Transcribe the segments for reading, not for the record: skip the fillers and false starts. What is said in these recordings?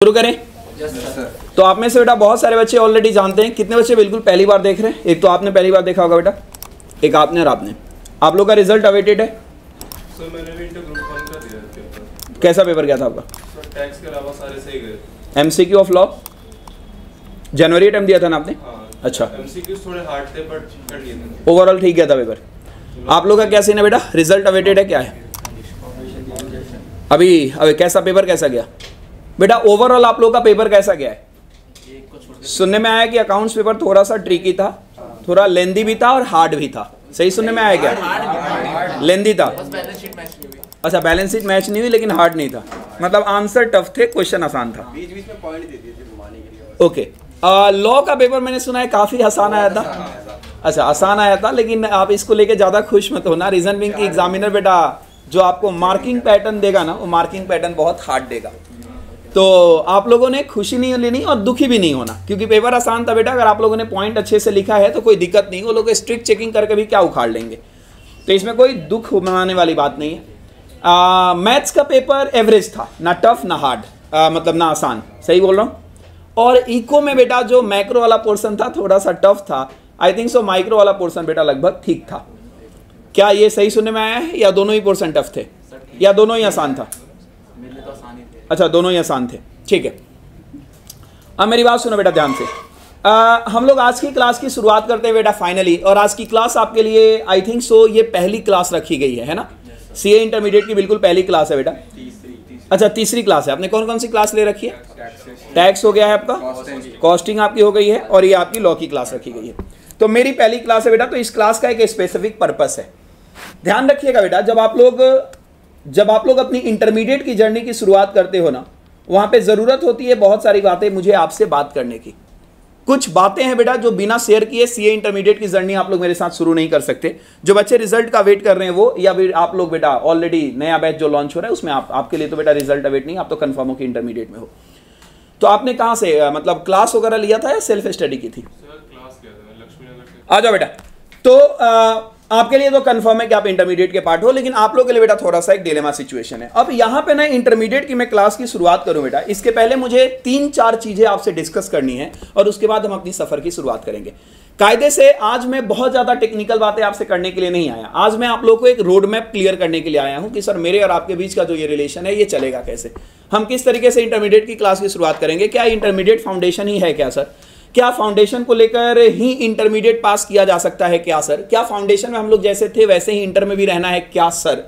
शुरू करें। तो आप में से बेटा बहुत सारे बच्चे ऑलरेडी जानते हैं। कितने बच्चे बिल्कुल पहली बार देख रहे हैं? एक तो आपने पहली बार देखा होगा बेटा, एक आपने और आपने। आप लोग का रिजल्ट अवेटेड है। सर मैंने भी इंटर ग्रुप 1 का दिया पेपर। कैसा पेपर गया था आपका? सर टैक्स के अलावा सारे सही गए। MCQ of law January time दिया था ना आपने? हाँ, अच्छा, एमसीक्यूज थोड़े हार्ड थे बट कर लिए थे। ओवरऑल ठीक गया था पेपर। आप लोग का क्या सीन है बेटा? रिजल्ट अवेटेड है क्या है? अभी कैसा पेपर कैसा गया बेटा? ओवरऑल आप लोग का पेपर कैसा गया है? सुनने में आया कि अकाउंट्स पेपर थोड़ा सा ट्रिकी था, थोड़ा लेंदी भी था और हार्ड भी था। सही सुनने में आया क्या? लेंदी था। अच्छा, बैलेंस शीट मैच नहीं हुई लेकिन हार्ड नहीं था, मतलब आंसर टफ थे, क्वेश्चन आसान था। बीच बीच में पॉइंट दे दिए थे घुमाने के लिए। ओके, लॉ का पेपर मैंने सुना है काफी आसान आया था। अच्छा, आसान आया था, लेकिन आप इसको लेके ज्यादा खुश मत होना। रीजनिंग की एग्जामिनर बेटा जो आपको मार्किंग पैटर्न देगा ना, वो मार्किंग पैटर्न बहुत हार्ड देगा। तो आप लोगों ने खुशी नहीं लेनी और दुखी भी नहीं होना, क्योंकि पेपर आसान था बेटा। अगर आप लोगों ने पॉइंट अच्छे से लिखा है तो कोई दिक्कत नहीं, वो लोग स्ट्रिक्ट चेकिंग करके भी क्या उखाड़ लेंगे, तो इसमें कोई दुख मनाने वाली बात नहीं है। मैथ्स का पेपर एवरेज था, ना टफ ना हार्ड, मतलब ना आसान। सही बोल रहा हूँ। और इको में बेटा जो मैक्रो वाला पोर्शन था थोड़ा सा टफ था। आई थिंक सो माइक्रो वाला पोर्शन बेटा लगभग ठीक था। क्या ये सही सुनने में आया है, या दोनों ही पोर्शन टफ थे, या दोनों ही आसान था? अच्छा, दोनों ही आसान थे, ठीक है। अब मेरी बात सुनो बेटा ध्यान से। हम लोग आज की क्लास की शुरुआत करते हैं बेटा फाइनली। और आज की क्लास आपके लिए आई थिंक सो ये पहली क्लास रखी गई है ना? सीए इंटरमीडिएट की बिल्कुल पहली क्लास है बेटा। अच्छा, तीसरी क्लास है। आपने कौन कौन सी क्लास ले रखी है? टैक्स हो गया है आपका, कॉस्टिंग आपकी हो गई है, और ये आपकी लॉ की क्लास रखी गई है। तो मेरी पहली क्लास है बेटा। तो इस क्लास का एक स्पेसिफिक पर्पस है। ध्यान रखिएगा बेटा, जब आप लोग अपनी इंटरमीडिएट की जर्नी की शुरुआत करते हो ना, वहां पे जरूरत होती है बहुत सारी बातें मुझे आपसे बात करने की। कुछ बातें हैं बेटा जो बिना शेयर किए सीए इंटरमीडिएट की जर्नी आप लोग मेरे साथ शुरू नहीं कर सकते। जो बच्चे रिजल्ट का वेट कर रहे हैं वो, या फिर आप लोग बेटा ऑलरेडी नया बैच जो लॉन्च हो रहा है उसमें आपके लिए तो बेटा रिजल्ट अवेट नहीं, आप तो कंफर्म हो कि इंटरमीडिएट में हो। तो आपने कहां से मतलब क्लास वगैरह लिया था या सेल्फ स्टडी की थी? क्लास किया था लक्ष्मी नगर के। आ जाओ बेटा। तो आपके लिए तो कंफर्म है कि आप इंटरमीडिएट के पार्ट हो, लेकिन आप लोगों के लिए बेटा थोड़ा सा एक डिलेमा सिचुएशन है। अब यहां पे ना इंटरमीडिएट की मैं क्लास की शुरुआत करूं बेटा, इसके पहले मुझे 3-4 चीजें आपसे डिस्कस करनी है, और उसके बाद हम अपनी सफर की शुरुआत करेंगे। कायदे से आज मैं बहुत ज्यादा टेक्निकल बातें आपसे करने के लिए नहीं आया। आज मैं आप लोगों को एक रोड मैप क्लियर करने के लिए आया हूं कि सर मेरे और आपके बीच का जो ये रिलेशन है ये चलेगा कैसे, हम किस तरीके से इंटरमीडिएट की क्लास की शुरुआत करेंगे। क्या इंटरमीडिएट फाउंडेशन ही है क्या सर? क्या फाउंडेशन को लेकर ही इंटरमीडिएट पास किया जा सकता है क्या सर? क्या फाउंडेशन में हम लोग जैसे थे वैसे ही इंटर में भी रहना है क्या सर?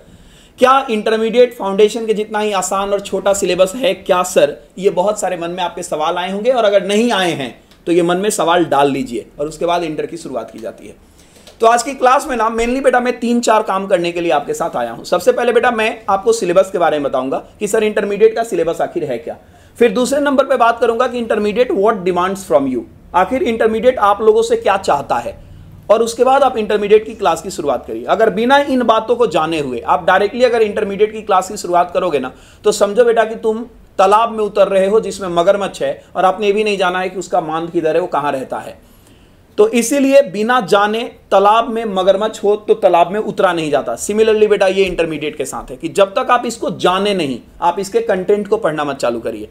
क्या इंटरमीडिएट फाउंडेशन के जितना ही आसान और छोटा सिलेबस है क्या सर? ये बहुत सारे मन में आपके सवाल आए होंगे, और अगर नहीं आए हैं तो ये मन में सवाल डाल लीजिए, और उसके बाद इंटर की शुरुआत की जाती है। तो आज की क्लास में ना मेनली बेटा मैं 3-4 काम करने के लिए आपके साथ आया हूं। सबसे पहले बेटा मैं आपको सिलेबस के बारे में बताऊंगा कि सर इंटरमीडिएट का सिलेबस आखिर है क्या। फिर दूसरे नंबर पे बात करूंगा कि intermediate what demands from you, आखिर इंटरमीडिएट आप लोगों से क्या चाहता है, और उसके बाद आप इंटरमीडिएट की क्लास की शुरुआत करिए। अगर बिना इन बातों को जाने हुए आप डायरेक्टली अगर इंटरमीडिएट की क्लास की शुरुआत करोगे ना, तो समझो बेटा कि तुम तालाब में उतर रहे हो जिसमें मगरमच्छ है, और आपने ये भी नहीं जाना है कि उसका मांद किधर है, वो कहां रहता है। तो इसीलिए बिना जाने तालाब में मगरमच्छ हो तो तालाब में उतरा नहीं जाता। सिमिलरली बेटा ये इंटरमीडिएट के साथ है कि जब तक आप इसको जाने नहीं, आप इसके कंटेंट को पढ़ना मत चालू करिए।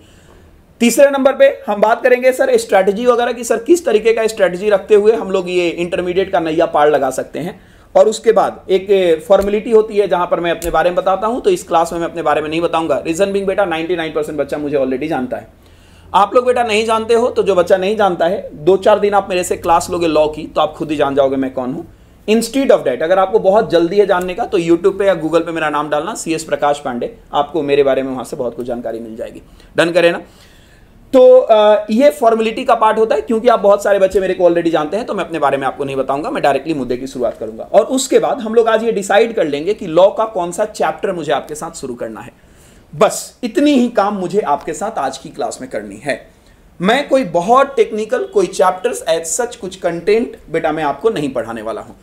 तीसरे नंबर पे हम बात करेंगे सर स्ट्रैटेजी वगैरह की, सर किस तरीके का स्ट्रैटेजी रखते हुए हम लोग ये इंटरमीडिएट का नैया पार लगा सकते हैं। और उसके बाद एक फॉर्मेलिटी होती है जहां पर मैं अपने बारे में बताता हूं, तो इस क्लास में मैं अपने बारे में नहीं बताऊंगा। रीजन बिंग बेटा 99% बच्चा मुझे ऑलरेडी जानता है। आप लोग बेटा नहीं जानते हो, तो जो बच्चा नहीं जानता है 2-4 दिन आप मेरे से क्लास लोगे लॉ की, तो आप खुद ही जान जाओगे मैं कौन हूं। इंस्टीड ऑफ डेट अगर आपको बहुत जल्दी है जानने का, तो यूट्यूब पे या गूगल पे मेरा नाम डालना CS प्रकाश पांडे, आपको मेरे बारे में वहां से बहुत कुछ जानकारी मिल जाएगी। डन करें ना? तो ये फॉर्मेलिटी का पार्ट होता है, क्योंकि आप बहुत सारे बच्चे मेरे को ऑलरेडी जानते हैं, तो मैं अपने बारे में आपको नहीं बताऊंगा, मैं डायरेक्टली मुद्दे की शुरुआत करूंगा। और उसके बाद हम लोग आज ये डिसाइड कर लेंगे कि लॉ का कौन सा चैप्टर मुझे आपके साथ शुरू करना है। बस इतनी ही काम मुझे आपके साथ आज की क्लास में करनी है। मैं कोई बहुत टेक्निकल कोई चैप्टर्स एज सच कुछ कंटेंट बेटा मैं आपको नहीं पढ़ाने वाला हूं।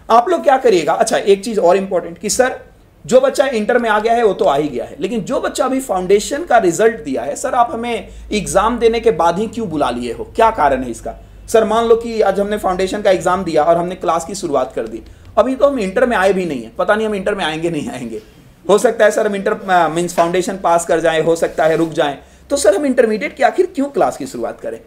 आप लोग क्या करिएगा, अच्छा एक चीज और इंपॉर्टेंट कि सर जो बच्चा इंटर में आ गया है वो तो आ ही गया है, लेकिन जो बच्चा अभी फाउंडेशन का रिजल्ट दिया है, सर आप हमें एग्जाम देने के बाद ही क्यों बुला लिए हो, क्या कारण है इसका? सर मान लो कि आज हमने फाउंडेशन का एग्जाम दिया और हमने क्लास की शुरुआत कर दी, अभी तो हम इंटर में आए भी नहीं है, पता नहीं हम इंटर में आएंगे नहीं आएंगे। हो सकता है सर हम इंटर मींस फाउंडेशन पास कर जाएं, हो सकता है रुक जाएं, तो सर हम इंटरमीडिएट की आखिर क्यों क्लास की शुरुआत करें?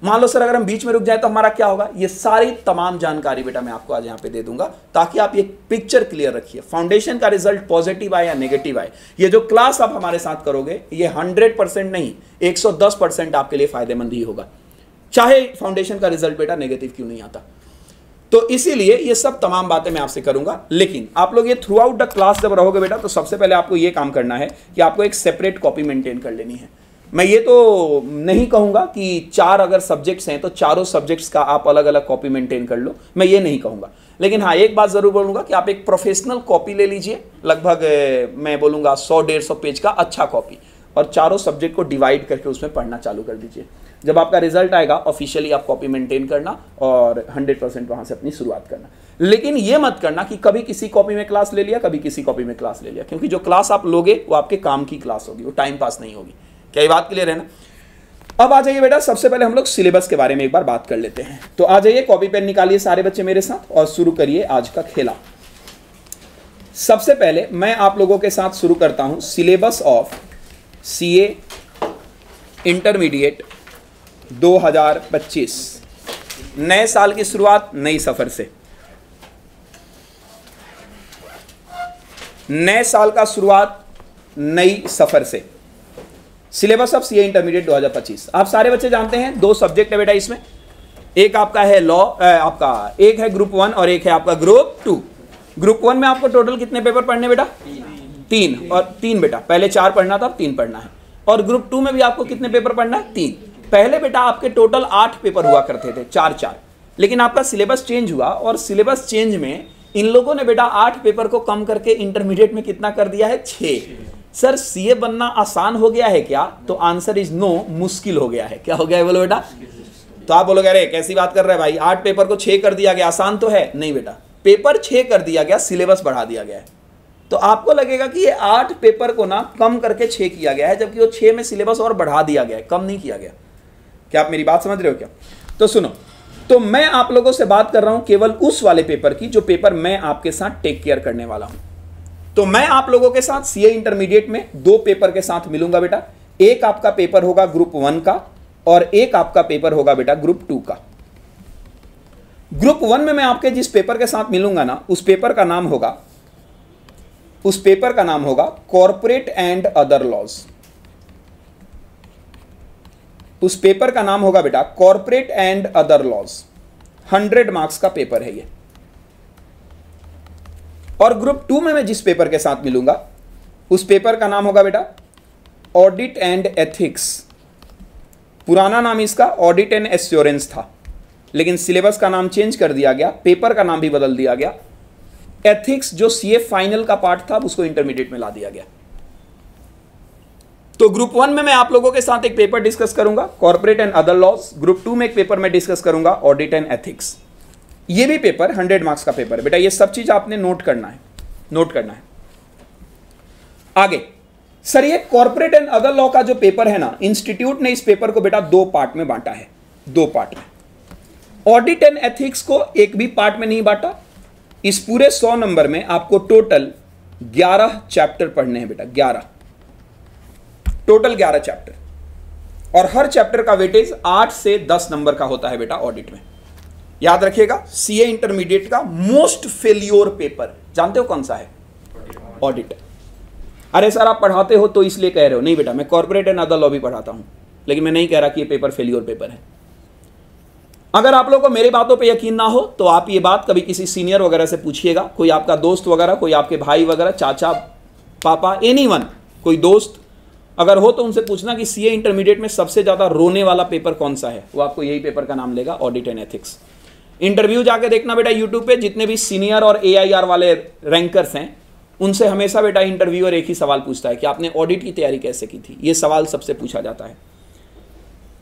मान लो सर अगर हम बीच में रुक जाए तो हमारा क्या होगा? ये सारी तमाम जानकारी बेटा मैं आपको आज यहाँ पे दे दूंगा ताकि आप ये पिक्चर क्लियर रखिए। फाउंडेशन का रिजल्ट पॉजिटिव आए या नेगेटिव आए, ये जो क्लास आप हमारे साथ करोगे ये 100% नहीं 110% आपके लिए फायदेमंद ही होगा, चाहे फाउंडेशन का रिजल्ट बेटा नेगेटिव क्यों नहीं आता। तो इसीलिए ये सब तमाम बातें मैं आपसे करूंगा। लेकिन आप लोग ये थ्रू आउट द क्लास जब रहोगे बेटा तो सबसे पहले आपको ये काम करना है कि आपको एक सेपरेट कॉपी मेंटेन कर लेनी है। मैं ये तो नहीं कहूंगा कि 4 अगर सब्जेक्ट्स हैं तो चारों सब्जेक्ट्स का आप अलग अलग कॉपी मेंटेन कर लो, मैं ये नहीं कहूंगा। लेकिन हाँ एक बात जरूर बोलूंगा कि आप एक प्रोफेशनल कॉपी ले लीजिए, लगभग मैं बोलूंगा 100-150 पेज का अच्छा कॉपी, और चारों सब्जेक्ट को डिवाइड करके उसमें पढ़ना चालू कर दीजिए। जब आपका रिजल्ट आएगा ऑफिशियली आप कॉपी मेंटेन करना और 100% वहां से अपनी शुरुआत करना। लेकिन ये मत करना कि कभी किसी कॉपी में क्लास ले लिया, कभी किसी कॉपी में क्लास ले लिया, क्योंकि जो क्लास आप लोगे वो आपके काम की क्लास होगी, वो टाइम पास नहीं होगी। क्या ये बात क्लियर है ना? अब आ जाइए बेटा, सबसे पहले हम लोग सिलेबस के बारे में एक बार बात कर लेते हैं। तो आ जाइए, कॉपी पेन निकालिए सारे बच्चे मेरे साथ और शुरू करिए आज का खेला। सबसे पहले मैं आप लोगों के साथ शुरू करता हूं सिलेबस ऑफ सीए इंटरमीडिएट 2025। नए साल की शुरुआत नई सफर से, नए साल का शुरुआत नई सफर से। सिलेबस ऑफ सीए इंटरमीडिएट 2025 आप सारे बच्चे जानते हैं 2 सब्जेक्ट है बेटा इसमें। एक आपका है लॉ, आपका एक है ग्रुप 1 और एक है आपका ग्रुप 2। ग्रुप 1 में आपको टोटल कितने पेपर पढ़ने बेटा? 3 और 3 बेटा, पहले 4 पढ़ना था अब 3 पढ़ना है। और ग्रुप 2 में भी आपको कितने पेपर पढ़ना है? 3। पहले बेटा आपके टोटल 8 पेपर हुआ करते थे, 4-4, लेकिन आपका सिलेबस चेंज हुआ और सिलेबस चेंज में इन लोगों ने बेटा 8 पेपर को कम करके इंटरमीडिएट में कितना कर दिया है? 6। सर सीए बनना आसान हो गया है क्या? तो आंसर इज नो, मुश्किल हो गया है। क्या हो गया है बोलो बेटा? तो आप बोलोगे अरे कैसी बात कर रहे हैं भाई, 8 पेपर को 6 कर दिया गया, आसान तो है? नहीं बेटा, पेपर 6 कर दिया गया, सिलेबस बढ़ा दिया गया है। तो आपको लगेगा कि ये 8 पेपर को ना कम करके 6 किया गया है, जबकि वो 6 में सिलेबस और बढ़ा दिया गया है, कम नहीं किया गया। क्या आप मेरी बात समझ रहे हो क्या? तो सुनो, तो मैं आप लोगों से बात कर रहा हूं केवल उस वाले पेपर की जो पेपर मैं आपके साथ टेक केयर करने वाला हूं। तो मैं आप लोगों के साथ सीए इंटरमीडिएट में 2 पेपर के साथ मिलूंगा बेटा। एक आपका पेपर होगा ग्रुप 1 का और एक आपका पेपर होगा बेटा ग्रुप 2 का। ग्रुप 1 में मैं आपके जिस पेपर के साथ मिलूंगा ना, उस पेपर का नाम होगा कॉर्पोरेट एंड अदर लॉज। उस पेपर का नाम होगा बेटा corporate and other laws. 100 marks का पेपर है ये। और ग्रुप 2 में मैं जिस पेपर के साथ मिलूंगा उस पेपर का नाम होगा बेटा ऑडिट एंड एथिक्स। पुराना नाम इसका ऑडिट एंड एश्योरेंस था, लेकिन सिलेबस का नाम चेंज कर दिया गया, पेपर का नाम भी बदल दिया गया। एथिक्स जो सीए फाइनल का पार्ट था उसको इंटरमीडिएट में ला दिया गया। तो ग्रुप 1 में मैं आप लोगों के साथ एक पेपर डिस्कस करूंगा corporate and other laws. Group 2 में एक पेपर मैं डिस्कस करूंगा ऑडिट एंड एथिक्स। ये भी पेपर 100 मार्क्स का पेपर है बेटा। ये सब चीज आपने नोट करना है। आगे सर ये कॉर्पोरेट एंड अदर लॉ का जो पेपर है ना, इंस्टीट्यूट ने इस पेपर को बेटा 2 पार्ट में बांटा है। 2 पार्ट में। ऑडिट एंड एथिक्स को एक भी पार्ट में नहीं बांटा। इस पूरे 100 नंबर में आपको टोटल 11 चैप्टर पढ़ने हैं बेटा। 11 टोटल 11 चैप्टर, और हर चैप्टर का वेटेज 8 से 10 नंबर का होता है बेटा ऑडिट में। याद रखिएगा, सीए इंटरमीडिएट का मोस्ट फेल्योर पेपर जानते हो कौन सा है? ऑडिट। अरे सर आप पढ़ाते हो तो इसलिए कह रहे हो? नहीं बेटा, मैं कॉर्पोरेट एंड अदर लॉ भी पढ़ाता हूं, लेकिन मैं नहीं कह रहा कि ये पेपर फेल्योर पेपर है। अगर आप लोगों को मेरी बातों पे यकीन ना हो तो आप ये बात कभी किसी सीनियर वगैरह से पूछिएगा, कोई आपका दोस्त वगैरह, कोई आपके भाई वगैरह, चाचा, पापा, एनीवन, कोई दोस्त अगर हो तो उनसे पूछना कि सीए इंटरमीडिएट में सबसे ज्यादा रोने वाला पेपर कौन सा है। वो आपको यही पेपर का नाम लेगा, ऑडिट एंड एथिक्स। इंटरव्यू जाके देखना बेटा यूट्यूब पे, जितने भी सीनियर और एआईआर वाले रैंकर्स हैं उनसे हमेशा बेटा इंटरव्यूअर एक ही सवाल पूछता है कि आपने ऑडिट की तैयारी कैसे की थी। ये सवाल सबसे पूछा जाता है।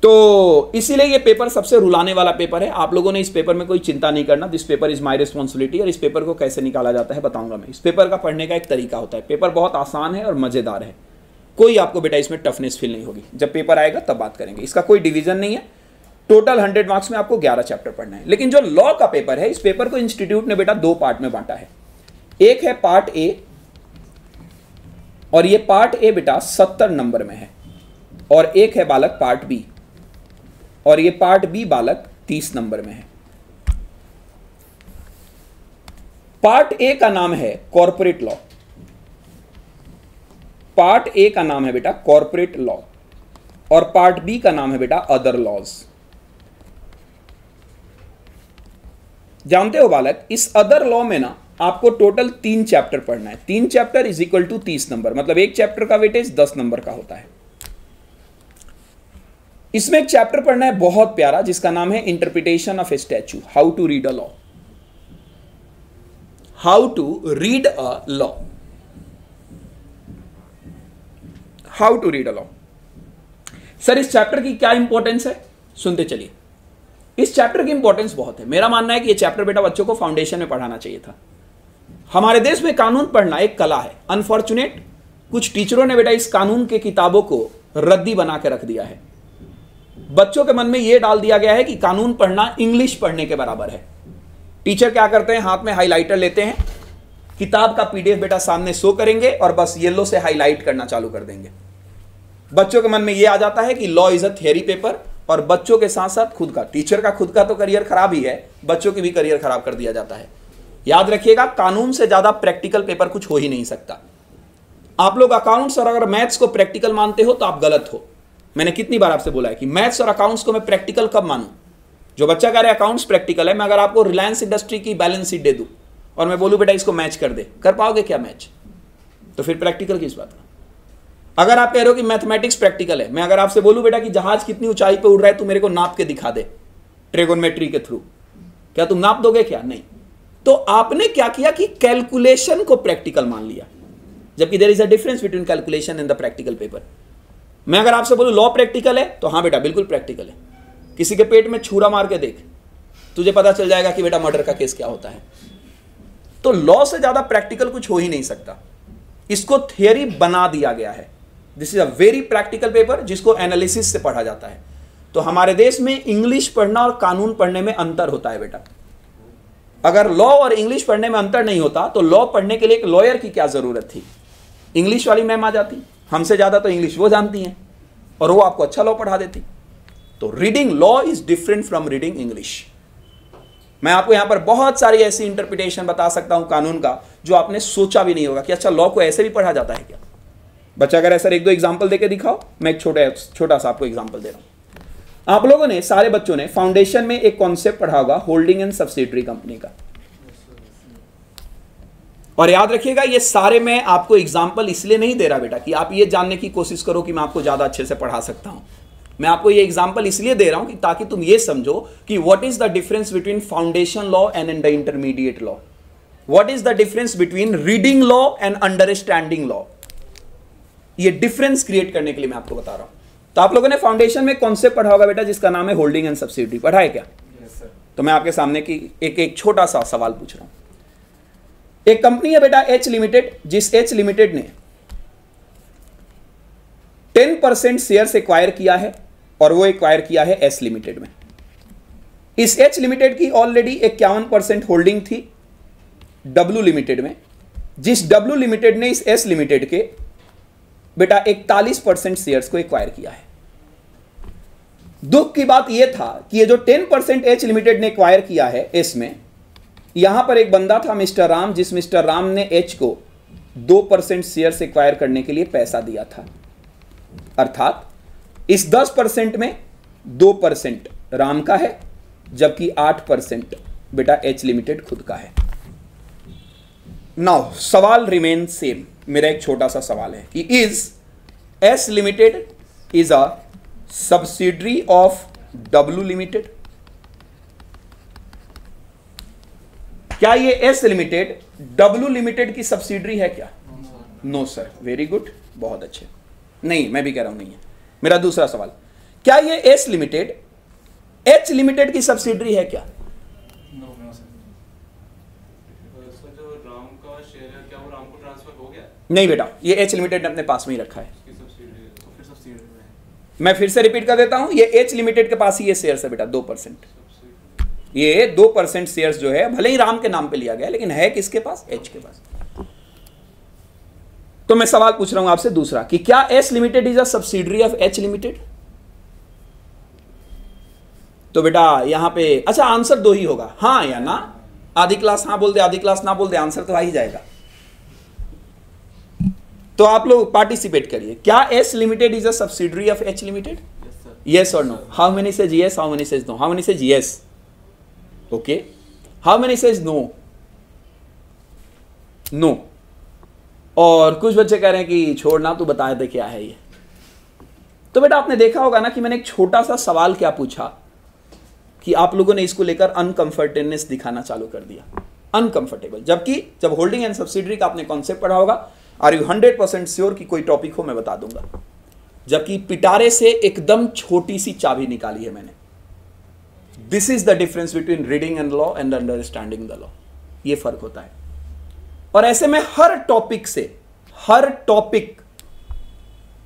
तो इसीलिए ये पेपर सबसे रुलाने वाला पेपर है। आप लोगों ने इस पेपर में कोई चिंता नहीं करना। This paper is my responsibility. और इस पेपर को कैसे निकाला जाता है बताऊंगा मैं। इस पेपर का पढ़ने का एक तरीका होता है। पेपर बहुत आसान है और मजेदार है। कोई आपको बेटा इसमें टफनेस फील नहीं होगी। जब पेपर आएगा तब बात करेंगे। इसका कोई डिवीजन नहीं है। टोटल 100 मार्क्स में आपको 11 चैप्टर पढ़ना है। लेकिन जो लॉ का पेपर है, इस पेपर को इंस्टीट्यूट ने बेटा 2 पार्ट में बांटा है। एक है पार्ट ए, और ये पार्ट ए बेटा 70 नंबर में है। और एक है बालक पार्ट बी, और ये पार्ट बी बालक 30 नंबर में है। पार्ट ए का नाम है कॉर्पोरेट लॉ, पार्ट ए का नाम है बेटा कॉर्पोरेट लॉ, और पार्ट बी का नाम है बेटा अदर लॉज। जानते हो बालक, इस अदर लॉ में ना आपको टोटल 3 चैप्टर पढ़ना है। 3 chapter is equal to 30 number, मतलब एक चैप्टर का वेटेज 10 नंबर का होता है। इसमें एक चैप्टर पढ़ना है बहुत प्यारा, जिसका नाम है interpretation of a statue, how to read a law, how to read a law, how to read a law. Sir इस चैप्टर की क्या इंपॉर्टेंस है, सुनते चलिए। इस चैप्टर की इंपॉर्टेंस बहुत है। मेरा मानना है कि यह चैप्टर बेटा बच्चों को फाउंडेशन में पढ़ाना चाहिए था। हमारे देश में कानून पढ़ना एक कला है। अनफॉर्चुनेट कुछ टीचरों ने बेटा इस कानून के किताबों को रद्दी बना के रख दिया है। बच्चों के मन में यह डाल दिया गया है कि कानून पढ़ना इंग्लिश पढ़ने के बराबर है। टीचर क्या करते हैं, हाथ में हाईलाइटर लेते हैं, किताब का पीडीएफ बेटा सामने शो करेंगे और बस येलो से हाईलाइट करना चालू कर देंगे। बच्चों के मन में यह आ जाता है कि law is a theory paper, और बच्चों के साथ साथ खुद का, टीचर का खुद का तो करियर खराब ही है, बच्चों की भी करियर खराब कर दिया जाता है। याद रखिएगा, कानून से ज्यादा प्रैक्टिकल पेपर कुछ हो ही नहीं सकता। आप लोग अकाउंट्स और अगर मैथ्स को प्रैक्टिकल मानते हो तो आप गलत हो। मैंने कितनी बार आपसे बोला है कि मैथ्स और अकाउंट्स को मैं प्रैक्टिकल कब मानूं? जो बच्चा कह रहा है अकाउंट्स प्रैक्टिकल है, मैं अगर आपको रिलायंस इंडस्ट्री की बैलेंस शीट दे दूं और मैं बोलूं बेटा इसको मैच कर दे, कर पाओगे क्या मैच? तो फिर प्रैक्टिकल किस बात का? अगर आप कह रहे हो कि मैथमेटिक्स प्रैक्टिकल है, मैं अगर आपसे बोलूं बेटा कि जहाज कितनी ऊंचाई पे उड़ रहा है, तू मेरे को नाप के दिखा दे ट्रिगोनोमेट्री के थ्रू, क्या तुम नाप दोगे क्या? नहीं। तो आपने क्या किया कि कैलकुलेशन को प्रैक्टिकल मान लिया, जबकि there is a difference between calculation and the practical paper. मैं अगर आपसे बोलूं लॉ प्रैक्टिकल है, तो हां बेटा बिल्कुल प्रैक्टिकल है। किसी के पेट में छुरा मार के देख, तुझे पता चल जाएगा कि बेटा मर्डर का केस क्या होता है। तो लॉ से ज्यादा प्रैक्टिकल कुछ हो ही नहीं सकता। इसको थियरी बना दिया गया है। This is a very practical paper जिसको एनालिसिस से पढ़ा जाता है। तो हमारे देश में इंग्लिश पढ़ना और कानून पढ़ने में अंतर होता है बेटा। अगर लॉ और इंग्लिश पढ़ने में अंतर नहीं होता तो लॉ पढ़ने के लिए एक लॉयर की क्या जरूरत थी? इंग्लिश वाली मैम आ जाती, हमसे ज्यादा तो इंग्लिश वो जानती हैं, और वो आपको अच्छा लॉ पढ़ा देती। तो reading law is different from reading English. मैं आपको यहां पर बहुत सारी ऐसी इंटरप्रिटेशन बता सकता हूं कानून का जो आपने सोचा भी नहीं होगा कि अच्छा लॉ को ऐसे भी पढ़ा जाता है क्या। बच्चा अगर ऐसा 1-2 एग्जांपल देके दिखाओ। मैं एक छोटा सा आपको एग्जांपल दे रहा हूं। आप लोगों ने, सारे बच्चों ने फाउंडेशन में एक कॉन्सेप्ट पढ़ा होगा होल्डिंग एंड सब्सिडरी कंपनी का। और याद रखिएगा, ये सारे मैं आपको एग्जांपल इसलिए नहीं दे रहा बेटा कि आप ये जानने की कोशिश करो कि मैं आपको ज्यादा अच्छे से पढ़ा सकता हूं। मैं आपको ये एग्जांपल इसलिए दे रहा हूं कि ताकि तुम ये समझो कि what is the difference between foundation law and the intermediate law, what is the difference between reading law and understanding law. ये डिफरेंस क्रिएट करने के लिए मैं आपको बता रहा हूं। तो आप लोगों ने फाउंडेशन में कॉन्सेप्ट पढ़ा होगा बेटा जिसका नाम है होल्डिंग एंड सब्सिडरी, पढ़ा है क्या? तो मैं आपके सामने की एक छोटा सा सवाल पूछ रहा हूं। एक कंपनी है बेटा एच लिमिटेड, जिस एच लिमिटेड ने 10% शेयर एक्वायर किया है और वो एक्वायर किया है एस लिमिटेड में। इस एच लिमिटेड की ऑलरेडी 51% होल्डिंग थी डब्ल्यू लिमिटेड में, जिस डब्ल्यू लिमिटेड ने इस एस लिमिटेड के बेटा 41% शेयर्स को एक्वायर किया है। दुख की बात यह था कि ये जो 10% एच लिमिटेड ने एक्वायर किया है एस में, यहां पर एक बंदा था मिस्टर राम, जिस मिस्टर राम ने एच को 2% शेयर्स एक्वायर करने के लिए पैसा दिया था। अर्थात इस 10% में 2% राम का है, जबकि 8% बेटा एच लिमिटेड खुद का है। नाउ सवाल रिमेन सेम। मेरा एक छोटा सा सवाल है कि is S limited is a subsidiary of W limited? क्या ये एस लिमिटेड डब्ल्यू लिमिटेड की सब्सिडरी है क्या? No sir. वेरी गुड, बहुत अच्छे। नहीं, मैं भी कह रहा हूं नहीं है। मेरा दूसरा सवाल, क्या ये एस लिमिटेड एच लिमिटेड की सब्सिडरी है क्या? जो राम का शेयर है क्या वो राम को ट्रांसफर हो गया? नहीं बेटा, ये एच लिमिटेड ने अपने पास में ही रखा है। तो फिर सब्सिडी में मैं फिर से रिपीट कर देता हूं, ये एच लिमिटेड के पास ही ये शेयर्स है बेटा 2%। ये 2% शेयर्स जो है भले ही राम के नाम पे लिया गया, लेकिन है किसके पास? एच के पास। तो मैं सवाल पूछ रहा हूं आपसे दूसरा कि क्या S limited is a subsidiary of H limited? तो बेटा यहां पे अच्छा आंसर दो ही होगा, हां या ना। आधी क्लास हां बोल दे, आधी क्लास ना बोल दे, आंसर तो आ ही जाएगा। तो आप लोग पार्टिसिपेट करिए। क्या S limited is a subsidiary of H limited? Yes or no? How many says yes? How many says no? How many says yes? Okay. How many says no? No. और कुछ बच्चे कह रहे हैं कि छोड़ना, तू बता दे क्या है ये। तो बेटा आपने देखा होगा ना कि मैंने एक छोटा सा सवाल क्या पूछा कि आप लोगों ने इसको लेकर अनकंफर्टेबनेस दिखाना चालू कर दिया, अनकंफर्टेबल। जबकि जब होल्डिंग एंड सब्सिडरी का आपने कॉन्सेप्ट पढ़ा होगा, आर यू 100% श्योर कि कोई टॉपिक हो मैं बता दूंगा। जबकि पिटारे से एकदम छोटी सी चाबी निकाली है मैंने। This is the difference between reading and law and understanding the law. ये फर्क होता है। और ऐसे में हर टॉपिक से, हर टॉपिक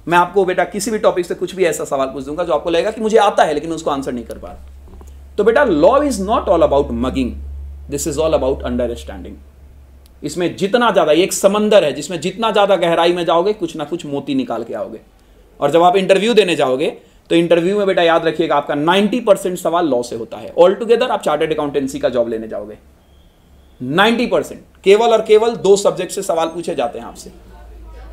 मैं आपको बेटा किसी भी टॉपिक से कुछ भी ऐसा सवाल पूछ दूंगा जो आपको लगेगा कि मुझे आता है लेकिन उसको आंसर नहीं कर पा रहा। तो बेटा law is not all about mugging, this is all about understanding. इसमें जितना ज्यादा, ये एक समंदर है जिसमें जितना ज्यादा गहराई में जाओगे कुछ ना कुछ मोती निकाल के आओगे। और जब आप इंटरव्यू देने जाओगे तो इंटरव्यू में बेटा याद रखिएगा आपका 90% सवाल लॉ से होता है। ऑल टुगेदर आप चार्टर्ड अकाउंटेंसी का जॉब लेने जाओगे 90% केवल और केवल 2 सब्जेक्ट से सवाल पूछे जाते हैं आपसे।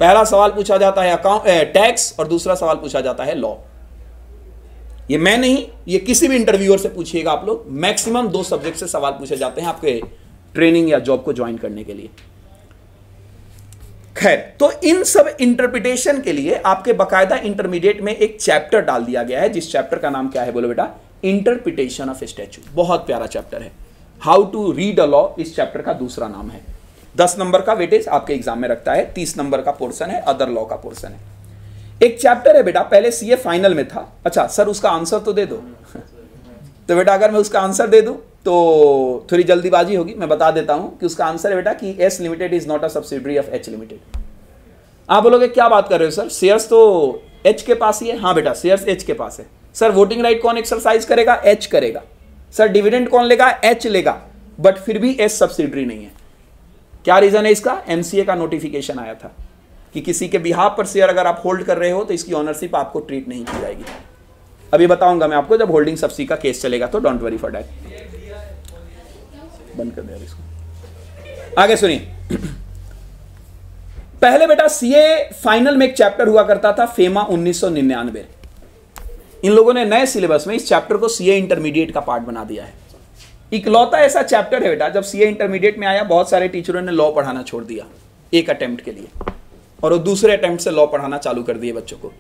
पहला सवाल पूछा जाता है टैक्स और दूसरा सवाल पूछा जाता है लॉ। ये मैं नहीं, ये किसी भी इंटरव्यूअर से पूछिएगा आप लोग, मैक्सिमम 2 सब्जेक्ट से सवाल पूछे जाते हैं आपके ट्रेनिंग या जॉब को ज्वाइन करने के लिए। खैर, तो इन सब इंटरप्रिटेशन के लिए आपके बकायदा इंटरमीडिएट में एक चैप्टर डाल दिया गया है, जिस चैप्टर का नाम क्या है बोलो बेटा? Interpretation of statue. बहुत प्यारा चैप्टर है। How to read a law इस चैप्टर का दूसरा नाम है। 10 नंबर का वेटेज आपके एग्जाम में रखता है, 30 नंबर का पोर्शन है, अदर लॉ का पोर्शन है। एक चैप्टर है बेटा, पहले सीए फाइनल में था। अच्छा सर उसका आंसर तो दे दो। तो बेटा अगर मैं उसका आंसर दे दूं तो थोड़ी जल्दीबाजी होगी, मैं बता देता हूं कि उसका आंसर है बेटा कि S limited is not a subsidiary of H limited. आप बोलोगे क्या बात कर रहे हो सर, शेयर्स तो एच के पास ही है। हाँ बेटा शेयर्स एच के पास है। सर वोटिंग राइट कौन एक्सरसाइज करेगा? एच करेगा। सर डिविडेंड कौन लेगा? एच लेगा। बट फिर भी एच सब्सिडरी नहीं है। क्या रीजन है इसका? एमसीए का नोटिफिकेशन आया था कि किसी के बिहाफ पर शेयर अगर आप होल्ड कर रहे हो तो इसकी ऑनरशिप आपको ट्रीट नहीं की जाएगी। अभी बताऊंगा मैं आपको जब होल्डिंग सब्सिडी का केस चलेगा, तो डोंट वरी फॉर दैट। बंद कर दिया इसको। आगे सुनिए। पहले बेटा सीए फाइनल में एक चैप्टर हुआ करता था, फेमा 1999। इन लोगों ने नए सिलेबस में इस चैप्टर को सीए इंटरमीडिएट का पार्ट बना दिया है। इकलौता ऐसा चैप्टर है बेटा, जब सीए इंटरमीडिएट में आया बहुत सारे टीचरों ने लॉ पढ़ाना छोड़ दिया एक अटेम्प्ट के लिए, और वो दूसरे अटेम्प्ट से लॉ पढ़ाना चालू कर दिए बच्चों को।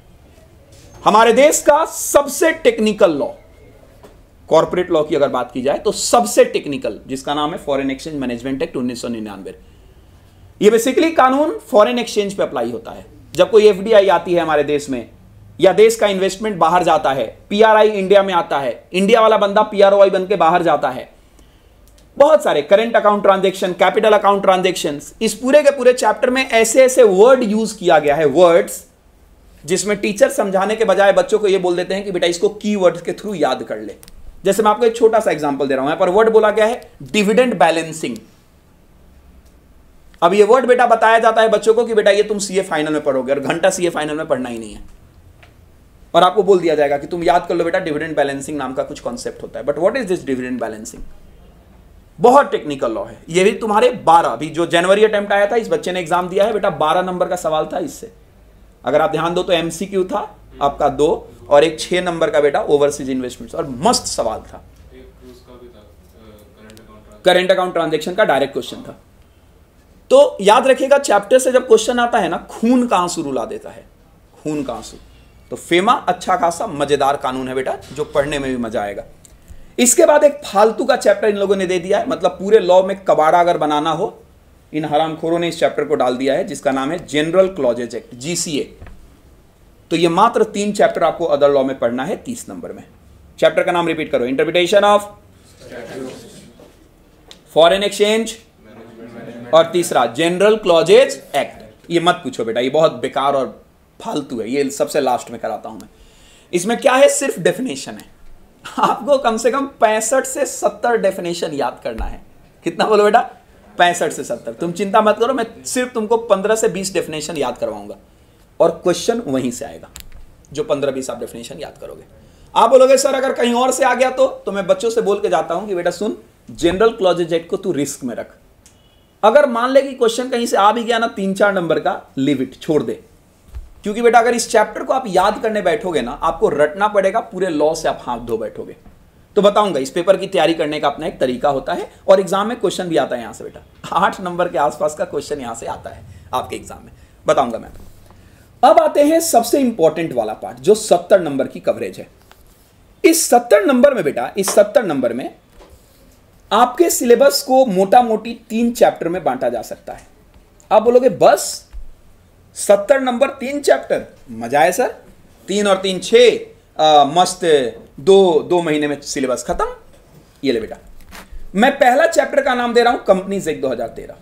हमारे देश का सबसे टेक्निकल लॉ, कॉर्पोरेट लॉ की अगर बात की जाए तो सबसे टेक्निकल, जिसका नाम है फॉरेन एक्सचेंज मैनेजमेंट एक्ट 1999। ये बेसिकली कानून फॉरेन एक्सचेंज पे अप्लाई होता है। जब कोई एफडीआई आती है हमारे देश में, या देश का इन्वेस्टमेंट बाहर जाता है, पीआरआई इंडिया में आता है, इंडिया वाला बंदा पीआरओआई बन के बाहर जाता है, बहुत सारे current account transaction, capital account transactions, इस पूरे के पूरे चैप्टर में ऐसे ऐसे वर्ड यूज किया गया है, वर्ड्स जिसमें टीचर समझाने के बजाय बच्चों को यह बोल देते हैं कि बेटा इसको कीवर्ड्स के थ्रू याद कर ले। जैसे मैं आपको एक छोटा सा एग्जांपल दे रहा हूं, यहां पर वर्ड बोला गया है डिविडेंड बैलेंसिंग। अब ये वर्ड बेटा बताया जाता है बच्चों को कि बेटा ये तुम सीए फाइनल में पढ़ोगे, और घंटा सीए फाइनल में पढ़ना ही नहीं है, और आपको बोल दिया जाएगा कि तुम याद कर लो बेटा डिविडेंड बैलेंसिंग नाम का कुछ कॉन्सेप्ट होता है। But what is this dividend balancing? बहुत टेक्निकल लॉ है। ये भी तुम्हारे 12, अभी जो जनवरी अटेम्प्ट आया था, इस बच्चे ने एग्जाम दिया है बेटा, 12 नंबर का सवाल था इससे। अगर आप ध्यान दो तो एमसीक्यू था आपका 2, और एक 6 नंबर का बेटा ओवरसीज इन्वेस्टमेंट्स, और मस्त सवाल था। करंट अकाउंट ट्रांजैक्शन का डायरेक्ट क्वेश्चन था। तो याद रखिएगा चैप्टर से जब क्वेश्चन आता है ना, खून का आंसू रुला देता है, खून का आंसू। तो फेमा अच्छा खासा मजेदार कानून है बेटा, जो पढ़ने में भी मजा आएगा। इसके बाद एक फालतू का चैप्टर इन लोगों ने दे दिया है, मतलब पूरे लॉ में कबाड़ा अगर बनाना हो, इन हरामखोरों ने इस चैप्टर को डाल दिया है, जिसका नाम है जनरल क्लॉजेज एक्ट, जीसीए। तो ये मात्र 3 चैप्टर आपको अदर लॉ में पढ़ना है 30 नंबर में। चैप्टर का नाम रिपीट करो, इंटरप्रिटेशन ऑफ फॉरेन एक्सचेंज, और तीसरा जनरल क्लॉजेज एक्ट। ये मत पूछो बेटा, ये बहुत बेकार और फालतू है, ये सबसे लास्ट में कराता हूं मैं। इसमें क्या है, सिर्फ डेफिनेशन है। आपको कम से कम 65 से 70 डेफिनेशन याद करना है। कितना बोलो बेटा? 65 से 70। तुम चिंता मत करो, मैं सिर्फ तुमको 15 से 20 डेफिनेशन याद करवाऊंगा और क्वेश्चन वहीं से आएगा, जो 15-20 आप डेफिनेशन याद करोगे। आप बोलोगे सर अगर कहीं और से आ गया तो मैं बच्चों से बोल के जाता हूं कि बेटा सुन, जनरल क्लॉजेज एक्ट को तू रिस्क में रख। अगर मान ले कि क्वेश्चन कहीं से आ भी गया ना 3-4 नंबर का, लिव इट, छोड़ दे। क्योंकि बेटा अगर इस चैप्टर को आप याद करने बैठोगे ना, आपको रटना पड़ेगा, पूरे लॉ से आप हाथ धो बैठोगे। तो बताऊंगा, इस पेपर की तैयारी करने का अपना एक तरीका होता है और एग्जाम में क्वेश्चन भी आता है यहां से बेटा, 8 नंबर के आसपास का क्वेश्चन यहां से आता है आपके एग्जाम में, बताऊंगा मैं। अब आते हैं सबसे इंपॉर्टेंट वाला पार्ट, जो 70 नंबर की कवरेज है। इस 70 नंबर में बेटा, इस 70 नंबर में आपके सिलेबस को मोटा मोटी 3 चैप्टर में बांटा जा सकता है। आप बोलोगे बस 70 नंबर 3 चैप्टर, मजा है सर, 3 और 3 6, मस्त, 2 महीने में सिलेबस खत्म। ये ले बेटा, मैं पहला चैप्टर का नाम दे रहा हूं कंपनीज एक्ट 2013।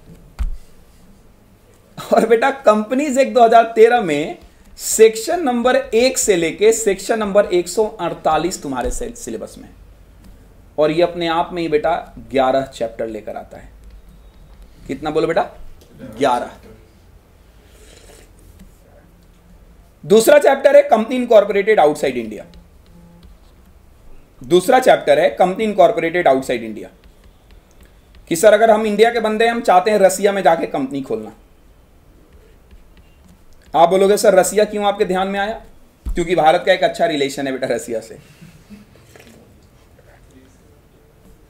और बेटा कंपनीज एक्ट 2013 में सेक्शन नंबर 1 से लेके सेक्शन नंबर 148 तुम्हारे सिलेबस में, और ये अपने आप में ही बेटा 11 चैप्टर लेकर आता है। कितना बोलो बेटा? 11। दूसरा चैप्टर है कंपनी इनकॉर्पोरेटेड आउटसाइड इंडिया। दूसरा चैप्टर है कंपनी इनकॉर्पोरेटेड आउटसाइड इंडिया, कि सर अगर हम इंडिया के बंदे हैं, हम चाहते हैं रसिया में जाके कंपनी खोलना। आप बोलोगे सर रसिया क्यों आपके ध्यान में आया? क्योंकि भारत का एक अच्छा रिलेशन है बेटा रसिया से।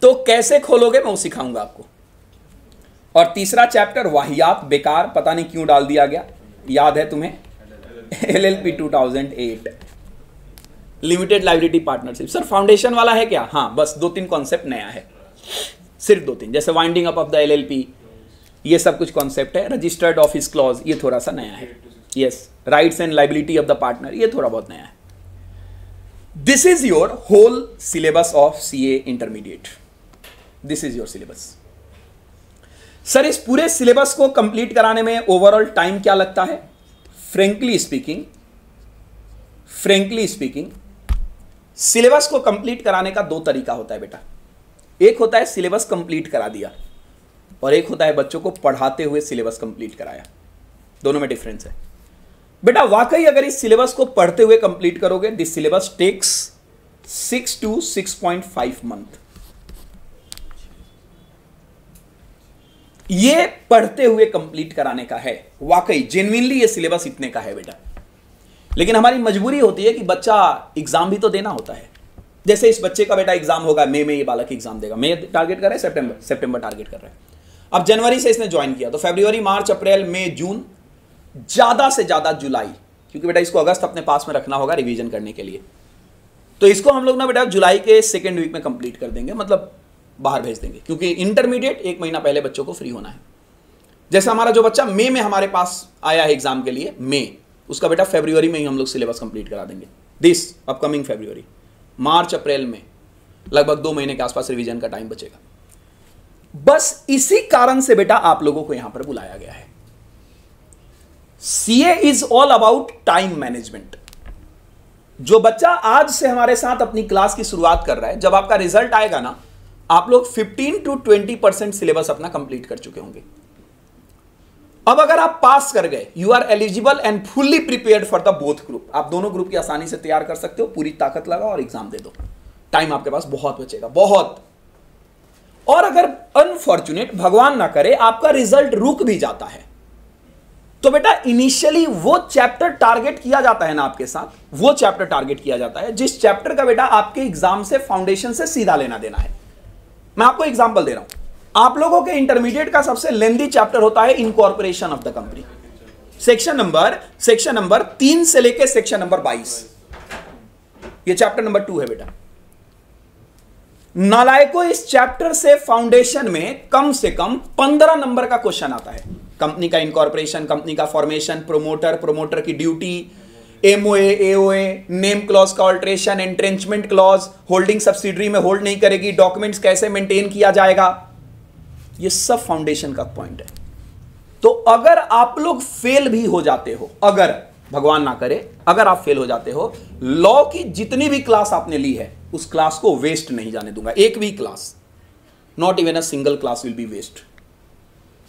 तो कैसे खोलोगे मैं वो सिखाऊंगा आपको। और तीसरा चैप्टर वाहियात, बेकार, पता नहीं क्यों डाल दिया गया, याद है तुम्हें? LLP 2008, limited liability partnership. Sir foundation वाला है क्या? हाँ, बस 2-3 कॉन्सेप्ट नया है, सिर्फ 2-3, जैसे winding up of the LLP, ये सब कुछ कॉन्सेप्ट है। रजिस्टर्ड ऑफिस क्लॉज, ये थोड़ा सा नया है। Yes, rights and liability of the partner, ये थोड़ा बहुत नया है। This is your whole syllabus of CA intermediate. This is your syllabus. Sir इस पूरे सिलेबस को कंप्लीट कराने में ओवरऑल टाइम क्या लगता है? फ्रेंकली स्पीकिंग सिलेबस को कंप्लीट कराने का 2 तरीका होता है बेटा। एक होता है सिलेबस कंप्लीट करा दिया, और एक होता है बच्चों को पढ़ाते हुए सिलेबस कंप्लीट कराया। दोनों में डिफरेंस है बेटा। वाकई अगर इस सिलेबस को पढ़ते हुए कंप्लीट करोगे, this syllabus takes 6 to 6.5 month. ये पढ़ते हुए कंप्लीट कराने का है, वाकई जेन्युइनली ये सिलेबस इतने का है बेटा। लेकिन हमारी मजबूरी होती है कि बच्चा एग्जाम भी तो देना होता है। जैसे इस बच्चे का बेटा एग्जाम होगा मई में, ये बालक एग्जाम देगा, मई टारगेट कर रहे हैं, सितंबर टारगेट कर रहे हैं। अब जनवरी से इसने ज्वाइन किया, तो फरवरी, मार्च, अप्रैल, मई, जून, ज्यादा से ज्यादा जुलाई, क्योंकि बेटा इसको अगस्त अपने पास में रखना होगा रिवीजन करने के लिए। तो इसको हम लोग ना बेटा जुलाई के 2nd वीक में कंप्लीट कर देंगे, मतलब बाहर भेज देंगे, क्योंकि इंटरमीडिएट 1 महीना पहले बच्चों को फ्री होना है। जैसे हमारा जो बच्चा मई में हमारे पास आया है एग्जाम के लिए, मई, उसका बेटा फरवरी में ही हम लोग सिलेबस कंप्लीट करा देंगे। दिस अपकमिंग फरवरी, मार्च, अप्रैल में लगभग 2 महीने के आसपास रिवीजन का टाइम बचेगा। बस इसी कारण से बेटा आप लोगों को यहां पर बुलाया गया है। CA is all about time management. जो बच्चा आज से हमारे साथ अपनी क्लास की शुरुआत कर रहा है, जब आपका रिजल्ट आएगा ना, आप लोग 15 to 20% सिलेबस अपना कंप्लीट कर चुके होंगे। अब अगर आप पास कर गए, you are eligible and fully prepared for the both group. आप दोनों ग्रुप की आसानी से तैयार कर सकते हो, पूरी ताकत लगाओ और एग्जाम दे दो। टाइम आपके पास बहुत बचेगा, बहुत। और अगर अनफॉर्चुनेट, भगवान ना करे, आपका रिजल्ट रुक भी जाता है, तो बेटा इनिशियली वो चैप्टर टारगेट किया जाता है ना आपके साथ, वो चैप्टर टारगेट किया जाता है जिस चैप्टर का बेटा आपके एग्जाम से, फाउंडेशन से सीधा लेना देना है। मैं आपको एग्जांपल दे रहा हूं। आप लोगों के इंटरमीडिएट का सबसे लेंथी चैप्टर होता है incorporation of the company. Section number 3 से लेके सेक्शन नंबर 22, ये चैप्टर नंबर 2 है बेटा। नालायकों, इस चैप्टर से फाउंडेशन में कम से कम 15 नंबर का क्वेश्चन आता है। कंपनी का इनकॉर्पोरेशन, कंपनी का फॉर्मेशन, प्रोमोटर की duty, MOA, AOA, name clause का alteration, entrenchment clause, holding subsidiary में होल्ड नहीं करेगी, डॉक्यूमेंट्स कैसे मेंटेन किया जाएगा, ये सब फाउंडेशन का पॉइंट है। तो अगर आप लोग फेल भी हो जाते हो, अगर भगवान ना करे, अगर आप फेल हो जाते हो, लॉ की जितनी भी क्लास आपने ली है, उस क्लास को वेस्ट नहीं जाने दूंगा। एक भी class, not even a single class will be waste.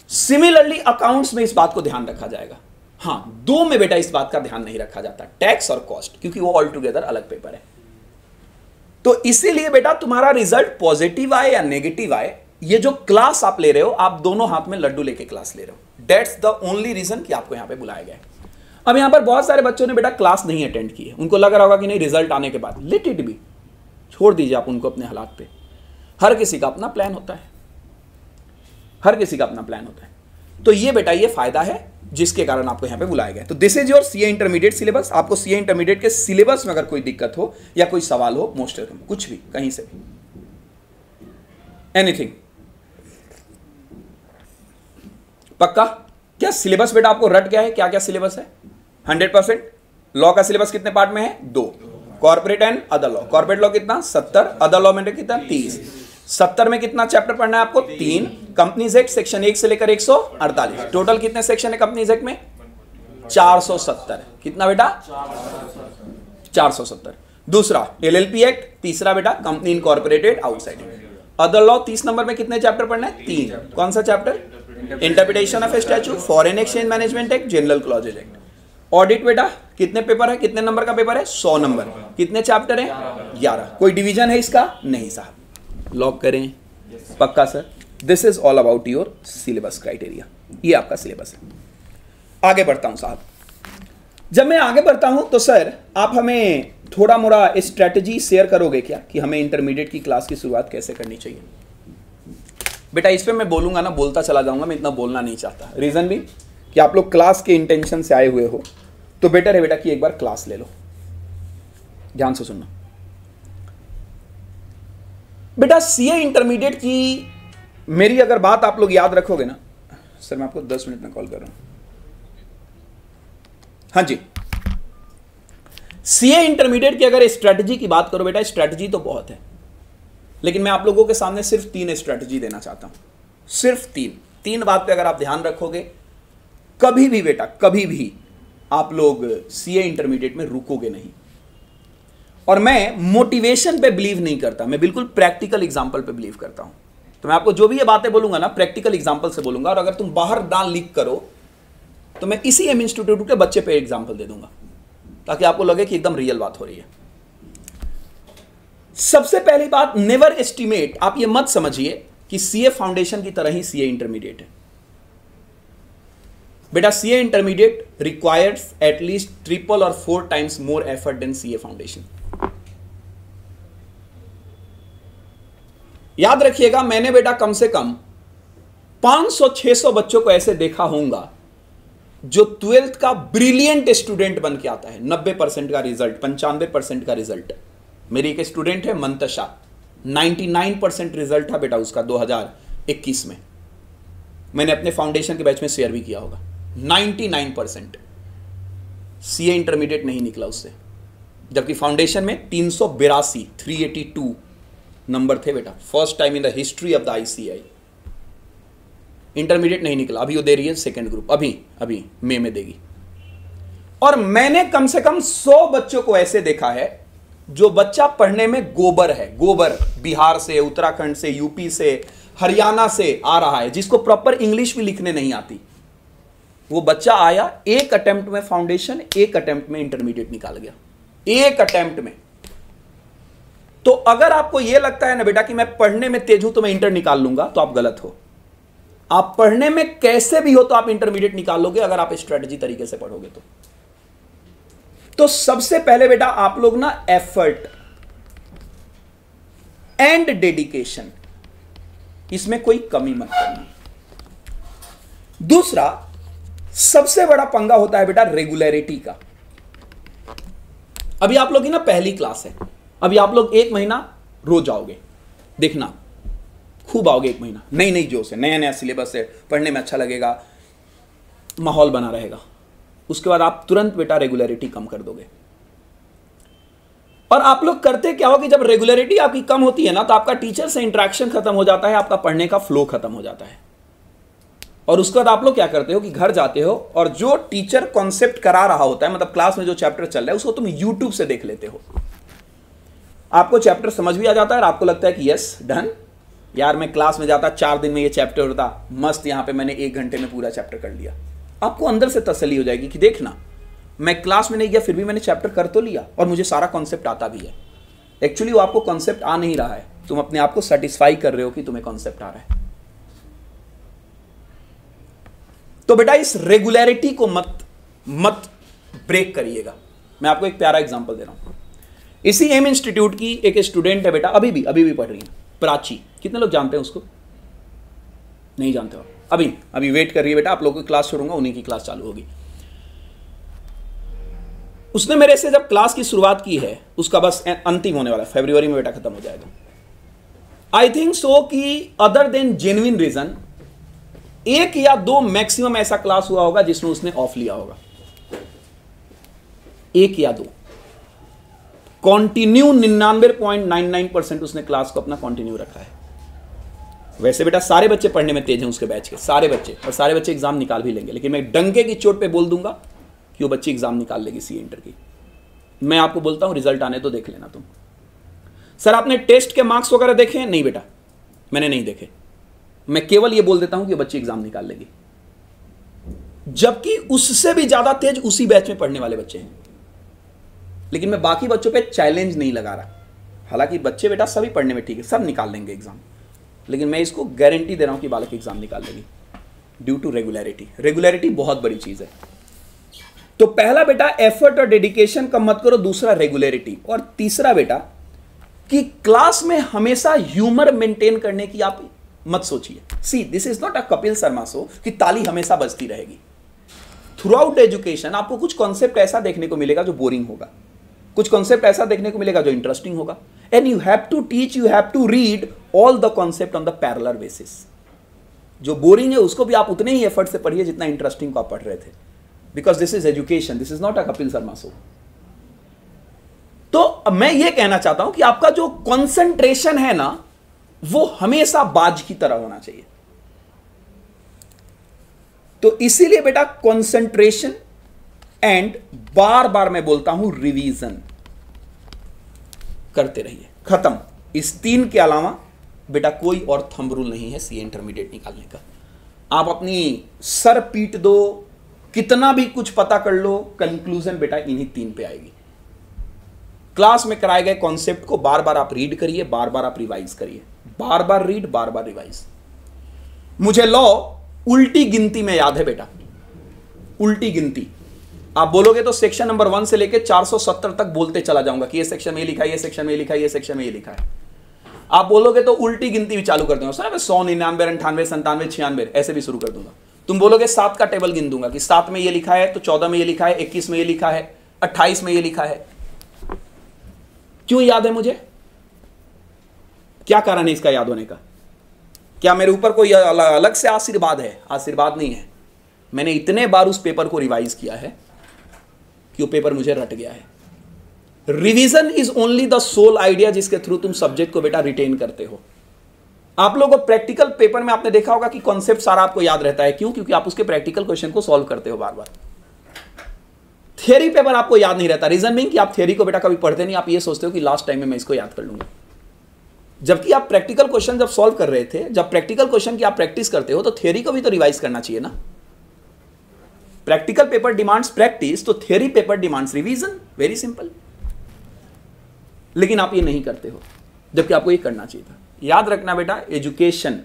Similarly accounts में इस बात को ध्यान रखा जाएगा। हां, दो में बेटा इस बात का ध्यान नहीं रखा जाता, टैक्स और कॉस्ट, क्योंकि वो ऑल टुगेदर अलग पेपर है। तो इसीलिए बेटा तुम्हारा रिजल्ट पॉजिटिव आए या नेगेटिव आए, ये जो क्लास आप ले रहे हो, आप दोनों हाथ में लड्डू लेके क्लास ले रहे हो। दैट्स द ओनली रीजन कि आपको यहां पे बुलाया गया है। अब यहां पर बहुत सारे बच्चों ने बेटा क्लास नहीं अटेंड की है, उनको लग रहा होगा कि नहीं रिजल्ट आने के बाद, लेट इट बी, छोड़ दीजिए आप उनको अपने हालात पे। हर किसी का अपना प्लान होता है, हर किसी का अपना प्लान होता है। तो ये बेटा ये फायदा है जिसके कारण आपको यहां पे बुलाया गया। तो this is your CA intermediate syllabus. आपको सीए इंटरमीडिएट के सिलेबस में अगर कोई दिक्कत हो या कोई सवाल हो, मोस्ट वेलकम, कुछ भी, कहीं से भी, एनीथिंग। पक्का? क्या सिलेबस बेटा आपको रट गया है? क्या क्या सिलेबस है? 100%। लॉ का सिलेबस कितने पार्ट में है? 2। Corporate and other law. Corporate law कितना? 70। अदर लॉ में कितना? 30। 70 में कितना चैप्टर पढ़ना है आपको? 3। कंपनीज एक्ट सेक्शन 1 से लेकर 148। टोटल कितने सेक्शन है कंपनीज एक्ट में? 470। कितना बेटा? 470। दूसरा एलएलपी एक्ट। तीसरा बेटा company incorporated outside. Other law 30 number में कितने चैप्टर पढ़ना है? 3। कौन सा chapter? Interpretation of statute, foreign exchange management act, general clauses act. Audit बेटा कितने पेपर है? कितने नंबर का पेपर है? 100 नंबर। कितने चैप्टर है? 11। कोई डिवीजन है इसका? नहीं साहब। लॉक करें? पक्का sir. This is all about your syllabus criteria. ये आपका सिलेबस है। आगे बढ़ता हूं साहब। जब मैं आगे बढ़ता हूं तो सर आप हमें थोड़ा मोड़ा स्ट्रेटजी शेयर करोगे क्या कि हमें इंटरमीडिएट की क्लास की शुरुआत कैसे करनी चाहिए? बेटा इस पे मैं बोलूंगा ना, बोलता चला जाऊंगा, मैं इतना बोलना नहीं चाहता। रीजन भी कि आप लोग क्लास के इंटेंशन से आए हुए हो, तो बेटर है बेटा कि एक बार क्लास ले लो। ध्यान से सुनना बेटा। सीए इंटरमीडिएट की मेरी अगर बात आप लोग याद रखोगे ना, सर मैं आपको 10 मिनट में कॉल कर रहा हूं। हाँ जी, सीए इंटरमीडिएट की अगर स्ट्रेटजी की बात करो बेटा, स्ट्रेटजी तो बहुत है, लेकिन मैं आप लोगों के सामने सिर्फ 3 स्ट्रेटजी देना चाहता हूं। सिर्फ 3 बात पे अगर आप ध्यान रखोगे, कभी भी बेटा कभी भी आप लोग सीए इंटरमीडिएट में रुकोगे नहीं। और मैं मोटिवेशन पे बिलीव नहीं करता, मैं बिल्कुल प्रैक्टिकल एग्जांपल पे बिलीव करता हूं। तो मैं आपको जो भी ये बातें बोलूंगा ना, प्रैक्टिकल एग्जांपल से बोलूंगा। और अगर तुम बाहर ना लीक करो तो मैं इसी एम इंस्टीट्यूट के बच्चे पे एग्जांपल दे दूंगा, ताकि आपको लगे कि एकदम रियल बात हो रही है। सबसे पहली बात, नेवर एस्टिमेट। आप ये मत समझिए कि सीए फाउंडेशन की तरह ही सीए इंटरमीडिएट है। बेटा सीए इंटरमीडिएट रिक्वायर्स एटलीस्ट 3 और 4 times more effort than CA foundation. याद रखिएगा, मैंने बेटा कम से कम 500-600 बच्चों को ऐसे देखा होगा जो 12th का ब्रिलियंट स्टूडेंट बन के आता है। 90% का रिजल्ट, 95% का रिजल्ट। मेरी एक स्टूडेंट है मंतशा, 99% रिजल्ट था बेटा उसका 2021 में। मैंने अपने फाउंडेशन के बैच में शेयर भी किया होगा। 99% सीए इंटरमीडिएट नहीं निकला उससे, जबकि फाउंडेशन में 382 नंबर थे बेटा, first time in the history of the ICI. Intermediate नहीं निकला, अभी वो दे रही है सेकंड ग्रुप, अभी मई में देगी। और मैंने कम से कम 100 बच्चों को ऐसे देखा है जो बच्चा पढ़ने में गोबर है, गोबर, बिहार से, उत्तराखंड से, यूपी से, हरियाणा से आ रहा है, जिसको प्रॉपर इंग्लिश भी लिखने नहीं आती। वो बच्चा आया, एक अटेम्प्ट में फाउंडेशन, एक अटेम्प्ट में इंटरमीडिएट निकाल गया, एक अटेम्प्ट में। तो अगर आपको यह लगता है ना बेटा कि मैं पढ़ने में तेज हूं तो मैं इंटर निकाल लूंगा, तो आप गलत हो। आप पढ़ने में कैसे भी हो तो आप इंटरमीडिएट निकाल लोगे, अगर आप स्ट्रेटजी तरीके से पढ़ोगे तो सबसे पहले बेटा आप लोग ना एफर्ट एंड डेडिकेशन, इसमें कोई कमी मत करना। दूसरा सबसे बड़ा पंगा होता है बेटा रेगुलरिटी का। अभी आप लोग की ना पहली क्लास है, अभी आप लोग 1 महीना रोज आओगे, देखना खूब आओगे 1 महीना, नई जोश है, नया सिलेबस है, पढ़ने में अच्छा लगेगा, माहौल बना रहेगा। उसके बाद आप तुरंत बेटा रेगुलरिटी कम कर दोगे। और आप लोग करते क्या हो कि जब रेगुलरिटी आपकी कम होती है ना, तो आपका टीचर से इंटरेक्शन खत्म हो जाता है, आपका पढ़ने का फ्लो खत्म हो जाता है। और उसके बाद आप लोग क्या करते हो कि घर जाते हो और जो टीचर कॉन्सेप्ट करा रहा होता है, मतलब क्लास में जो चैप्टर चल रहा है, उसको तुम यूट्यूब से देख लेते हो। आपको चैप्टर समझ भी आ जाता है और आपको लगता है कि यस डन, यार मैं क्लास में जाता 4 दिन में ये चैप्टर होता मस्त, यहां पे मैंने 1 घंटे में पूरा चैप्टर कर लिया। आपको अंदर से तसल्ली हो जाएगी कि देखना मैं क्लास में नहीं गया फिर भी मैंने चैप्टर कर तो लिया और मुझे सारा कॉन्सेप्ट आता भी है। एक्चुअली वो आपको कॉन्सेप्ट आ नहीं रहा है, तुम अपने आप को सेटिस्फाई कर रहे हो कि तुम्हें कॉन्सेप्ट आ रहा है। तो बेटा इस रेगुलरिटी को मत ब्रेक करिएगा। मैं आपको एक प्यारा एग्जांपल दे रहा हूं। इसी एम इंस्टीट्यूट की एक स्टूडेंट है बेटा, अभी भी पढ़ रही है, प्राची। कितने लोग जानते हैं उसको? नहीं जानते हो? अभी वेट कर रही है बेटा, आप लोगों की क्लास छोड़ूंगा, उन्हीं की क्लास चालू होगी। उसने मेरे से जब क्लास की शुरुआत की है, उसका बस अंतिम होने वाला है, फरवरी में बेटा खत्म हो जाएगा। आई थिंक सो कि अदर देन जेन्युइन रीजन 1 या 2 मैक्सिमम ऐसा क्लास हुआ होगा जिसमें उसने ऑफ लिया होगा। 1 या 2 कंटिन्यू 99.99% उसने क्लास को अपना कंटिन्यू रखा है। वैसे बेटा सारे बच्चे पढ़ने में तेज हैं उसके बैच के, सारे बच्चे, और सारे बच्चे एग्जाम निकाल भी लेंगे, लेकिन मैं डंके की चोट पे बोल दूंगा कि वो बच्ची एग्जाम निकाल लेगी सी इंटर की। मैं आपको बोलता हूं रिजल्ट आने तो देख लेना तुम। सर आपने टेस्ट के मार्क्स वगैरह देखे हैं? नहीं बेटा मैंने नहीं देखे। मैं केवल ये बोल देता हूं कि बच्ची एग्जाम निकाल लेगी, जबकि उससे भी ज्यादा तेज उसी बैच में पढ़ने वाले बच्चे हैं। लेकिन मैं बाकी बच्चों पे चैलेंज नहीं लगा रहा। हालांकि बच्चे बेटा सभी पढ़ने में ठीक है, सब निकाल लेंगे एग्जाम, लेकिन मैं इसको गारंटी दे रहा हूं कि बालक एग्जाम निकाल लेगी ड्यू टू रेगुलरिटी। रेगुलरिटी बहुत बड़ी चीज है। तो पहला बेटा एफर्ट और डेडिकेशन कम मत करो, दूसरा रेगुलरिटी, और तीसरा बेटा कि क्लास में हमेशा ह्यूमर मेंटेन करने की आप मत सोचिए। See this is not a Kapil Sharma show कि ताली हमेशा बजती रहेगी। थ्रू आउट एजुकेशन आपको कुछ कॉन्सेप्ट ऐसा देखने को मिलेगा जो बोरिंग होगा, कुछ कॉन्सेप्ट ऐसा देखने को मिलेगा जो इंटरेस्टिंग होगा, and you have to teach, you have to read all the concept on the parallel basis. जो बोरिंग है उसको भी आप उतने ही एफर्ट से पढ़िए जितना इंटरेस्टिंग को आप पढ़ रहे थे, because this is education, this is not a Kapil Sharma show. तो मैं ये कहना चाहता हूं कि आपका जो कॉन्सेंट्रेशन है ना वो हमेशा बाज की तरह होना चाहिए। तो इसीलिए बेटा कॉन्सेंट्रेशन एंड बार बार मैं बोलता हूं रिवीजन करते रहिए। खत्म। इस 3 के अलावा बेटा कोई और थंब रूल नहीं है सी इंटरमीडिएट निकालने का। आप अपनी सर पीट दो, कितना भी कुछ पता कर लो, कंक्लूजन बेटा इन्हीं 3 पे आएगी। क्लास में कराए गए कॉन्सेप्ट को बार बार आप रीड करिए, बार बार आप रिवाइज करिए, बार बार रीड, बार बार रिवाइज। मुझे लॉ उल्टी गिनती में याद है बेटा, उल्टी गिनती। आप बोलोगे तो सेक्शन नंबर 1 से लेकर 470 तक बोलते चला जाऊंगा कि ये सेक्शन में ये लिखा है, ये सेक्शन में ये लिखा है, ये सेक्शन में ये लिखा है। आप बोलोगे तो उल्टी गिनती भी चालू कर दूंगा, सर मैं 100, 99, 98, 97, 96 ऐसे भी शुरू कर दूंगा। तुम बोलोगे 7 का टेबल गिन दूंगा कि 7 में ये लिखा है तो 14 में ये लिखा है, 21 में ये लिखा है, 28 में ये लिखा है। क्यों याद है मुझे? क्या कारण है इसका याद होने का? क्या मेरे ऊपर कोई अलग से आशीर्वाद है? आशीर्वाद नहीं है, मैंने इतने बार उस पेपर को रिवाइज किया है कि वो पेपर मुझे रट गया है। Revision is only the sole idea जिसके थ्रू तुम सब्जेक्ट को बेटा रिटेन करते हो। आप लोगों को प्रैक्टिकल पेपर में आपने देखा होगा कि कॉन्सेप्ट सारा आपको याद रहता है। क्यों? क्योंकि आप उसके प्रैक्टिकल क्वेश्चन को सॉल्व करते हो बार बार। थियरी पेपर आपको याद नहीं रहता। रीजन बीइंग कि आप थियरी को बेटा कभी पढ़ते नहीं, आप ये सोचते हो कि लास्ट टाइम में मैं इसको याद कर लूंगा। जबकि आप प्रैक्टिकल क्वेश्चन जब सॉल्व कर रहे थे, जब प्रैक्टिकल क्वेश्चन की आप प्रैक्टिस करते हो तो थियरी को भी तो रिवाइज करना चाहिए ना। प्रैक्टिकल पेपर डिमांड्स प्रैक्टिस, तो theory paper demands revision. Very simple. लेकिन आप ये नहीं करते हो, जबकि आपको ये करना चाहिए था। याद रखना बेटा, एजुकेशन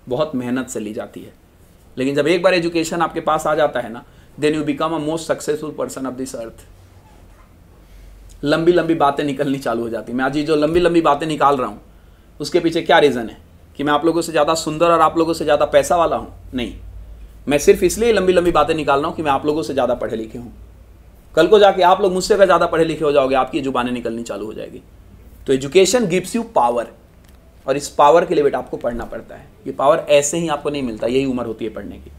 बहुत मेहनत से ली जाती है, लेकिन जब एक बार एजुकेशन आपके पास आ जाता है ना, then you become a most successful person of this earth. लंबी लंबी बातें निकलनी चालू हो जाती है। मैं आज ये जो लंबी लंबी बातें निकाल रहा हूं उसके पीछे क्या रीजन है? कि मैं आप लोगों से ज्यादा सुंदर और आप लोगों से ज्यादा पैसा वाला हूं? नहीं, मैं सिर्फ इसलिए लंबी लंबी बातें निकाल रहा हूं कि मैं आप लोगों से ज्यादा पढ़े लिखे हूं। कल को जाके आप लोग मुझसे अगर ज्यादा पढ़े लिखे हो जाओगे, आपकी जुबानें निकलनी चालू हो जाएगी। तो एजुकेशन गिव्स यू पावर, और इस पावर के लिए बेटा आपको पढ़ना पड़ता है। ये पावर ऐसे ही आपको नहीं मिलता, यही उम्र होती है पढ़ने की।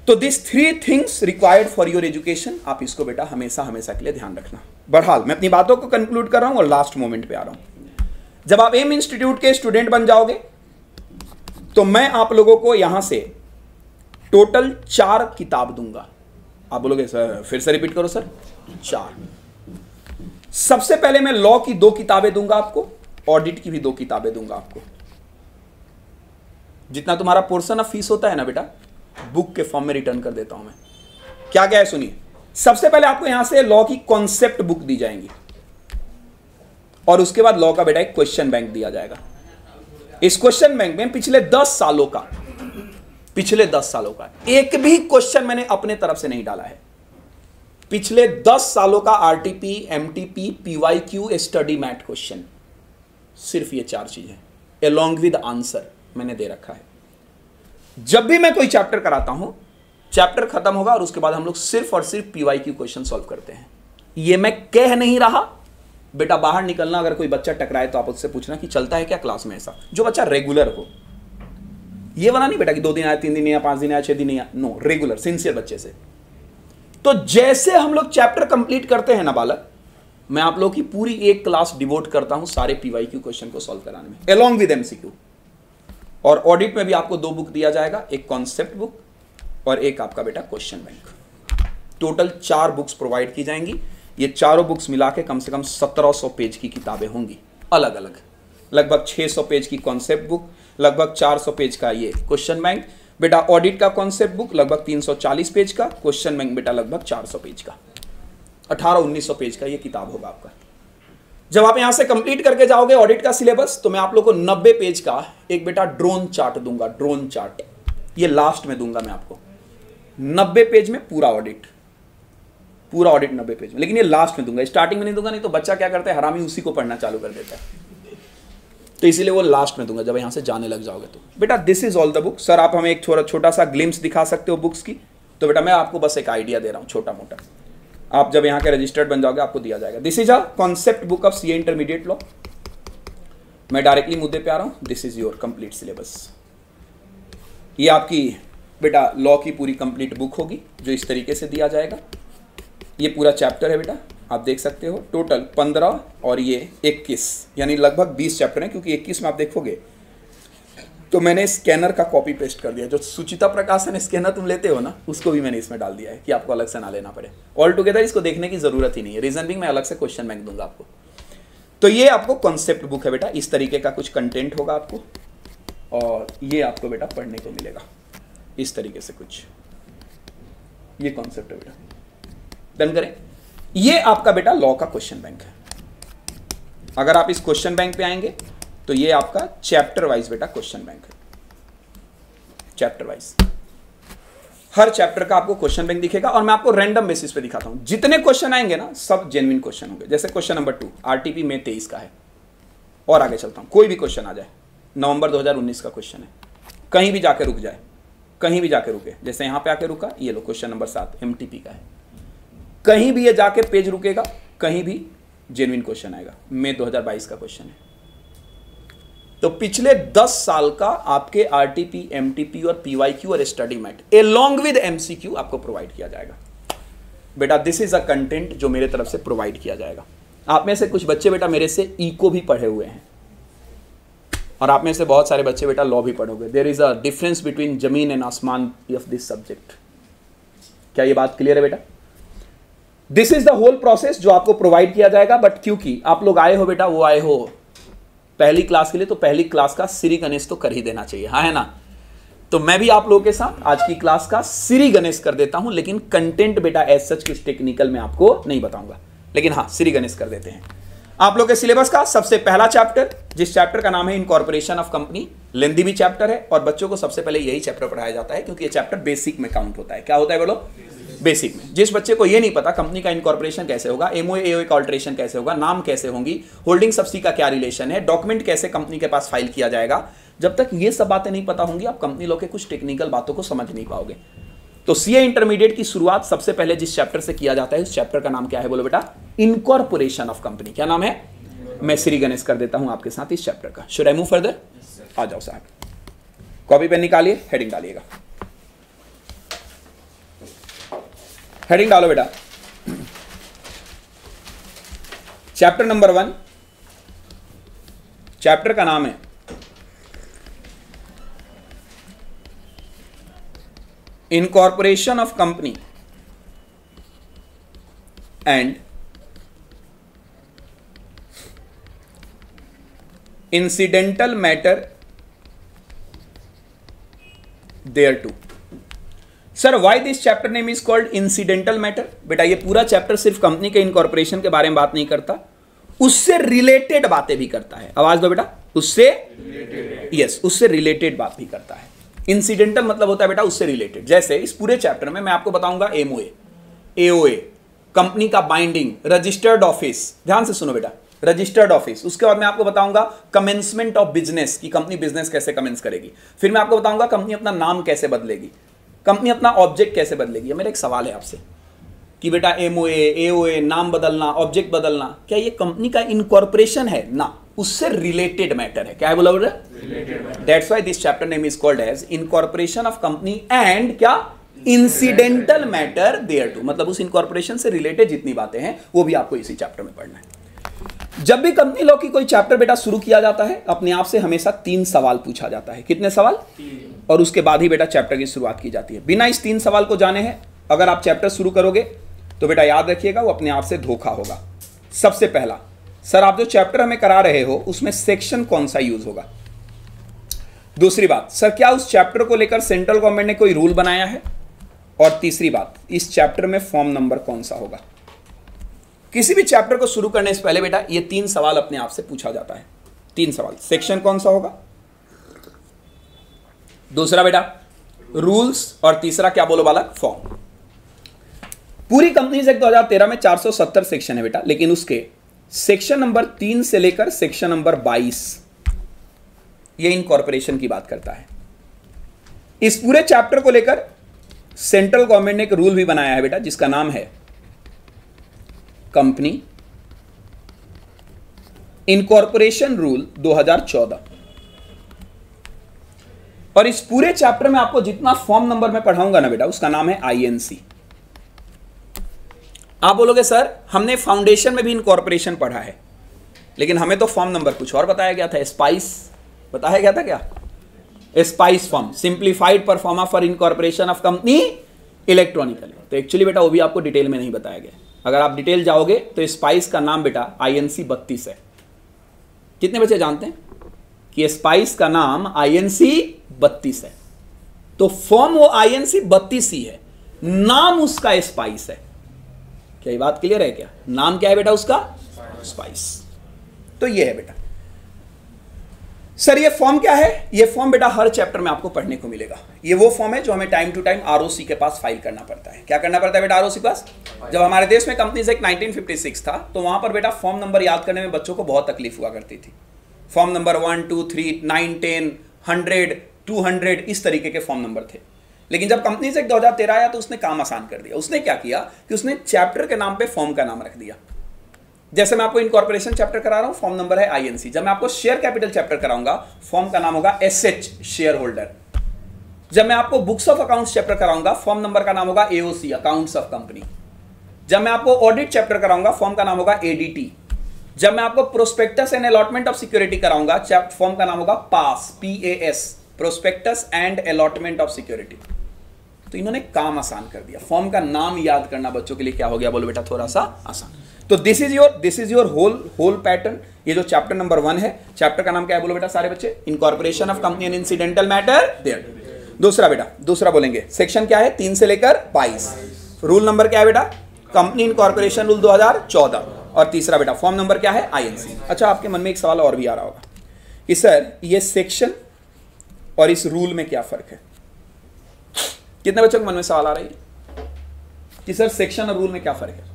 तो this 3 things required for your education, आप इसको बेटा हमेशा हमेशा के लिए ध्यान रखना। बहरहाल मैं अपनी बातों को कंक्लूड कर रहा हूं और लास्ट मोमेंट पे आ रहा हूं। जब आप एम इंस्टीट्यूट के स्टूडेंट बन जाओगे तो मैं आप लोगों को यहां से टोटल 4 किताब दूंगा। आप बोलोगे सर फिर से रिपीट करो सर। 4। सबसे पहले मैं लॉ की 2 किताबें दूंगा आपको, ऑडिट की भी 2 किताबें दूंगा आपको। जितना तुम्हारा पोर्शन ऑफ फीस होता है ना बेटा, बुक के फॉर्म में रिटर्न कर देता हूं मैं। क्या क्या है सुनिए। सबसे पहले आपको यहां से लॉ की कॉन्सेप्ट बुक दी जाएंगी और उसके बाद लॉ का बेटा एक क्वेश्चन बैंक दिया जाएगा। इस क्वेश्चन बैंक में पिछले 10 सालों का एक भी क्वेश्चन मैंने अपने तरफ से नहीं डाला है। पिछले 10 सालों का RTP, MTP, PYQ, study mat question, सिर्फ ये 4 चीजें अलोंग विद आंसर मैंने दे रखा है। जब भी मैं कोई चैप्टर कराता हूं, चैप्टर खत्म होगा और उसके बाद हम लोग सिर्फ और सिर्फ पीवाईक्यू क्वेश्चन सॉल्व करते हैं। ये मैं कह नहीं रहा बेटा, बाहर निकलना अगर कोई बच्चा टकराए तो आप उससे पूछना कि चलता है क्या क्लास में ऐसा, जो बच्चा रेगुलर हो। ये वाला नहीं बेटा कि 2 दिन आया, 3 दिन आया, 5 दिन आया, 6 दिन आया, नो, रेगुलर सिंसियर बच्चे से। तो जैसे हम लोग चैप्टर कंप्लीट करते हैं ना बालक, मैं आप लोग की पूरी एक क्लास डिवोट करता हूं सारे पीवाईक्यू क्वेश्चन को सॉल्व कराने में अलोंग विद एमसीक्यू। और ऑडिट में भी आपको 2 बुक दिया जाएगा, एक कॉन्सेप्ट बुक और एक आपका बेटा question bank. Total 4 books provide की जाएंगी। ये चारों बुक्स मिला के कम से कम 1700 पेज की किताबें होंगी अलग अलग। लगभग 600 पेज की कॉन्सेप्ट बुक, लगभग 400 पेज का ये क्वेश्चन बैंक बेटा। ऑडिट का कॉन्सेप्ट बुक लगभग 340 पेज का, क्वेश्चन बैंक बेटा लगभग 400 पेज का, 1800-1900 पेज का ये किताब होगा आपका। जब आप यहां से कंप्लीट करके जाओगे ऑडिट का सिलेबस, तो मैं आप लोग को 90 पेज का एक बेटा ड्रोन चार्ट दूंगा। ड्रोन चार्ट ये लास्ट में दूंगा मैं आपको। 90 पेज में पूरा ऑडिट 90 पेज में, लेकिन ये लास्ट में दूंगा, स्टार्टिंग में नहीं दूंगा, नहीं तो बच्चा क्या करता है, हरामी उसी को पढ़ना चालू कर देता है। तो इसीलिए वो लास्ट में दूंगा जब यहां से जाने लग जाओगे तो। बेटा this is all the book. Sir आप हमें एक छोटा सा ग्लिम्स दिखा सकते हो बुक्स की? तो बेटा मैं आपको बस एक आइडिया दे रहा हूं छोटा मोटा। आप जब यहाँ के रजिस्टर्ड बन जाओगे आपको दिया जाएगा। This is a concept book of CA intermediate law. मैं डायरेक्टली मुद्दे पे आ रहा हूं। This is your complete syllabus. ये आपकी बेटा लॉ की पूरी कंप्लीट बुक होगी जो इस तरीके से दिया जाएगा। ये पूरा चैप्टर है बेटा, आप देख सकते हो। टोटल 15 और ये 21, यानी लगभग 20 चैप्टर हैं, क्योंकि 21 में आप देखोगे तो मैंने स्कैनर का कॉपी पेस्ट कर दिया। जो सुचिता प्रकाशन स्कैनर तुम लेते हो ना, उसको भी मैंने इसमें डाल दिया है कि आपको अलग से ना लेना पड़े। ऑल टुगेदर इसको देखने की जरूरत ही नहीं है। रीजन बिंग मैं अलग से क्वेश्चन बैंक दूंगा आपको। तो ये आपको कॉन्सेप्ट बुक है बेटा, इस तरीके का कुछ कंटेंट होगा आपको, और ये आपको बेटा पढ़ने को मिलेगा इस तरीके से कुछ। ये कॉन्सेप्ट है बेटा। डन करें। ये आपका बेटा लॉ का क्वेश्चन बैंक है। अगर आप इस क्वेश्चन बैंक पे आएंगे तो ये आपका चैप्टर वाइज बेटा क्वेश्चन बैंक है। चैप्टर वाइज हर चैप्टर का आपको क्वेश्चन बैंक दिखेगा, और मैं आपको रैंडम बेसिस पे दिखाता हूं। जितने क्वेश्चन आएंगे ना सब जेन्युइन क्वेश्चन होंगे। जैसे क्वेश्चन नंबर 2 आरटीपी में 23 का है, और आगे चलता हूं। कोई भी क्वेश्चन आ जाए, नवंबर 2019 का क्वेश्चन है, कहीं भी जाके रुक जाए, कहीं भी जाके रुके। जैसे यहां पे आके रुका, ये लो क्वेश्चन नंबर 7 एमटीपी का है। कहीं भी ये जाके पेज रुकेगा, कहीं भी जेन्युइन क्वेश्चन आएगा। मई 2022 का क्वेश्चन है। तो पिछले 10 साल का आपके आरटीपी, एमटीपी और पीवाईक्यू और study mat along with MCQ आपको प्रोवाइड किया जाएगा बेटा। दिस इज अ कंटेंट जो मेरे तरफ से प्रोवाइड किया जाएगा। आप में से कुछ बच्चे बेटा मेरे से इको भी पढ़े हुए हैं, और आप में से बहुत सारे बच्चे बेटा लॉ भी पढ़ोगे। There is a difference between जमीन एंड आसमान ऑफ दिस सब्जेक्ट। क्या ये बात क्लियर है बेटा? This is the whole process जो आपको प्रोवाइड किया जाएगा। बट क्योंकि आप लोग आए हो बेटा, वो आए हो पहली क्लास के लिए, तो पहली क्लास का श्री गणेश तो कर ही देना चाहिए, हाँ है ना? तो मैं भी आप लोगों के साथ आज की क्लास का श्री गणेश कर देता हूं, लेकिन कंटेंट बेटा एज सच कुछ टेक्निकल में आपको नहीं बताऊंगा, लेकिन हाँ श्री गणेश कर देते हैं। आप लोग के सिलेबस का सबसे पहला चैप्टर, जिस चैप्टर का नाम है इनकॉर्पोरेशन ऑफ कंपनी, लेंदी भी चैप्टर है, और बच्चों को सबसे पहले यही चैप्टर पढ़ाया जाता है, क्योंकि ये चैप्टर बेसिक में काउंट होता है। क्या होता है बोलो? बेसिक में। जिस बच्चे को ये नहीं पता कंपनी का इनकॉर्पोरेशन कैसे होगा, एमओए एओए का अल्टरेशन कैसे होगा, नाम कैसे होंगी, होल्डिंग सब्सिडी का क्या रिलेशन है, डॉक्यूमेंट कैसे कंपनी के पास फाइल किया जाएगा, जब तक ये सब बातें नहीं पता होंगी आप कंपनी लॉ के कुछ टेक्निकल बातों को समझ नहीं पाओगे। तो सीए इंटरमीडिएट की शुरुआत सबसे पहले जिस चैप्टर से किया जाता है, उस चैप्टर का नाम क्या है बोलो बेटा? Incorporation of company. क्या नाम है? मैं श्री गणेश कर देता हूं आपके साथ इस चैप्टर का। Should I move further? आ जाओ साहब, कॉपी पेन निकालिए, हेडिंग डालिएगा। हेडिंग डालो बेटा। चैप्टर नंबर 1, चैप्टर का नाम है incorporation of company and incidental matter thereto. Sir why this chapter name is called incidental matter? बेटा ये पूरा चैप्टर सिर्फ कंपनी के इनकॉर्पोरेशन के बारे में बात नहीं करता, उससे रिलेटेड बातें भी करता है। आवाज दो बेटा, उससे यस, उससे रिलेटेड बात भी करता है। इंसिडेंटल मतलब होता है बेटा उससे रिलेटेड। जैसे इस पूरे चैप्टर में मैं आपको बताऊंगा एमओए, एओए, कंपनी का बाइंडिंग, रजिस्टर्ड ऑफिस, ध्यान से सुनो बेटा, रजिस्टर्ड ऑफिस। उसके बाद मैं आपको बताऊंगा कमेंसमेंट ऑफ बिजनेस, की कंपनी बिजनेस कैसे कमेंस करेगी। फिर मैं आपको बताऊंगा कंपनी अपना नाम कैसे बदलेगी, कंपनी अपना ऑब्जेक्ट कैसे बदलेगी। मेरा एक सवाल है आपसे कि बेटा एमओए, एओए, नाम बदलना, ऑब्जेक्ट बदलना, क्या ये कंपनी का इनकॉर्पोरेशन है? ना, उससे रिलेटेड मैटर है। क्या है बोला बोला? That's why this chapter name is called as incorporation of company and क्या, इंसिडेंटल मैटर देयर टू। मतलब उस इनकॉर्पोरेशन से रिलेटेड जितनी बातें हैं वो भी आपको इसी चैप्टर में पढ़ना है। जब भी कंपनी लॉ की कोई चैप्टर बेटा शुरू किया जाता है, अपने आप से हमेशा 3 सवाल पूछा जाता है। कितने सवाल? 3। और उसके बाद ही बेटा चैप्टर की शुरुआत की जाती है। बिना इस 3 सवाल को जाने हैं अगर आप चैप्टर शुरू करोगे तो बेटा याद रखिएगा वो अपने आप से धोखा होगा। सबसे पहला, सर आप जो चैप्टर हमें करा रहे हो उसमें सेक्शन कौन सा यूज होगा? दूसरी बात, सर क्या उस चैप्टर को लेकर सेंट्रल गवर्नमेंट ने कोई रूल बनाया है? और तीसरी बात, इस चैप्टर में फॉर्म नंबर कौन सा होगा? किसी भी चैप्टर को शुरू करने से पहले बेटा ये 3 सवाल अपने आप से पूछा जाता है। 3 सवाल, सेक्शन कौन सा होगा, दूसरा बेटा रूल्स, और तीसरा क्या बोलो बालक, फॉर्म। पूरी कंपनीज एक्ट 2013 में 470 सेक्शन है बेटा, लेकिन उसके सेक्शन नंबर 3 से लेकर सेक्शन नंबर 22 ये इनकॉर्पोरेशन की बात करता है। इस पूरे चैप्टर को लेकर सेंट्रल गवर्नमेंट ने एक रूल भी बनाया है बेटा जिसका नाम है कंपनी इनकॉर्पोरेशन रूल 2014। और इस पूरे चैप्टर में आपको जितना फॉर्म नंबर मैं पढ़ाऊंगा ना बेटा उसका नाम है आईएनसी। आप बोलोगे सर हमने फाउंडेशन में भी इनकॉर्पोरेशन पढ़ा है लेकिन हमें तो फॉर्म नंबर कुछ और बताया गया था, स्पाइस बताया गया था। क्या? Spice form, simplified pro forma for incorporation of company electronically. तो एक्चुअली बेटा वो भी आपको डिटेल में नहीं बताया गया। अगर आप डिटेल जाओगे तो स्पाइस का नाम बेटा आईएनसी 32 है। कितने बच्चे जानते हैं कि स्पाइस का नाम आईएनसी 32 है? तो फॉर्म वो आईएनसी 32 ही है, नाम उसका स्पाइस है। क्या ये बात क्लियर है? क्या नाम क्या है बेटा उसका? स्पाइस। तो ये है बेटा। सर ये फॉर्म क्या है? ये फॉर्म बेटा हर चैप्टर में आपको पढ़ने को मिलेगा। ये वो फॉर्म है जो हमें टाइम टू टाइम आरओसी के पास फाइल करना पड़ता है। क्या करना पड़ता है बेटा आरओसी के पास? जब हमारे देश में कंपनीज एक्ट 1956 था तो वहां पर बेटा फॉर्म नंबर याद करने में बच्चों को बहुत तकलीफ हुआ करती थी। फॉर्म नंबर 1, 2, 3, 9, 10, 100, 200 इस तरीके के फॉर्म नंबर थे। लेकिन जब कंपनीज एक्ट 2013 आया तो उसने काम आसान कर दिया। उसने क्या किया कि उसने चैप्टर के नाम पे फॉर्म का नाम रख दिया। जैसे मैं आपको इनकॉर्पोरेशन चैप्टर करा रहा हूं, फॉर्म नंबर है आईएनसी। जब मैं आपको शेयर कैपिटल चैप्टर कराऊंगा, फॉर्म का नाम होगा एसएच, शेयर होल्डर। जब मैं आपको बुक्स ऑफ अकाउंट्स चैप्टर कराऊंगा, फॉर्म नंबर का नाम होगा एओसी, अकाउंट्स ऑफ कंपनी। जब मैं आपको ऑडिट चैप्टर कराऊंगा, फॉर्म का नाम होगा एडीटी। जब मैं आपको prospectus and allotment of security कराऊंगा, फॉर्म का नाम होगा पास, PAS, prospectus and allotment of security. तो इन्होंने काम आसान कर दिया। फॉर्म का नाम याद करना बच्चों के लिए क्या हो गया बोलो बेटा, थोड़ा सा आसान। तो this is your whole pattern. ये जो चैप्टर नंबर 1 है, चैप्टर का नाम क्या है बोलो बेटा सारे बच्चे? Incorporation of company and incidental matter there. दूसरा बेटा, दूसरा बोलेंगे सेक्शन क्या है? 3 से लेकर 22। रूल नंबर क्या है बेटा? Company incorporation rule 2014। और तीसरा बेटा फॉर्म नंबर क्या है? आईएनसी। अच्छा, आपके मन में एक सवाल और भी आ रहा होगा कि सर ये सेक्शन और इस रूल में क्या फर्क है? कितने बच्चों के मन में सवाल आ रही है कि सर सेक्शन और रूल में क्या फर्क है?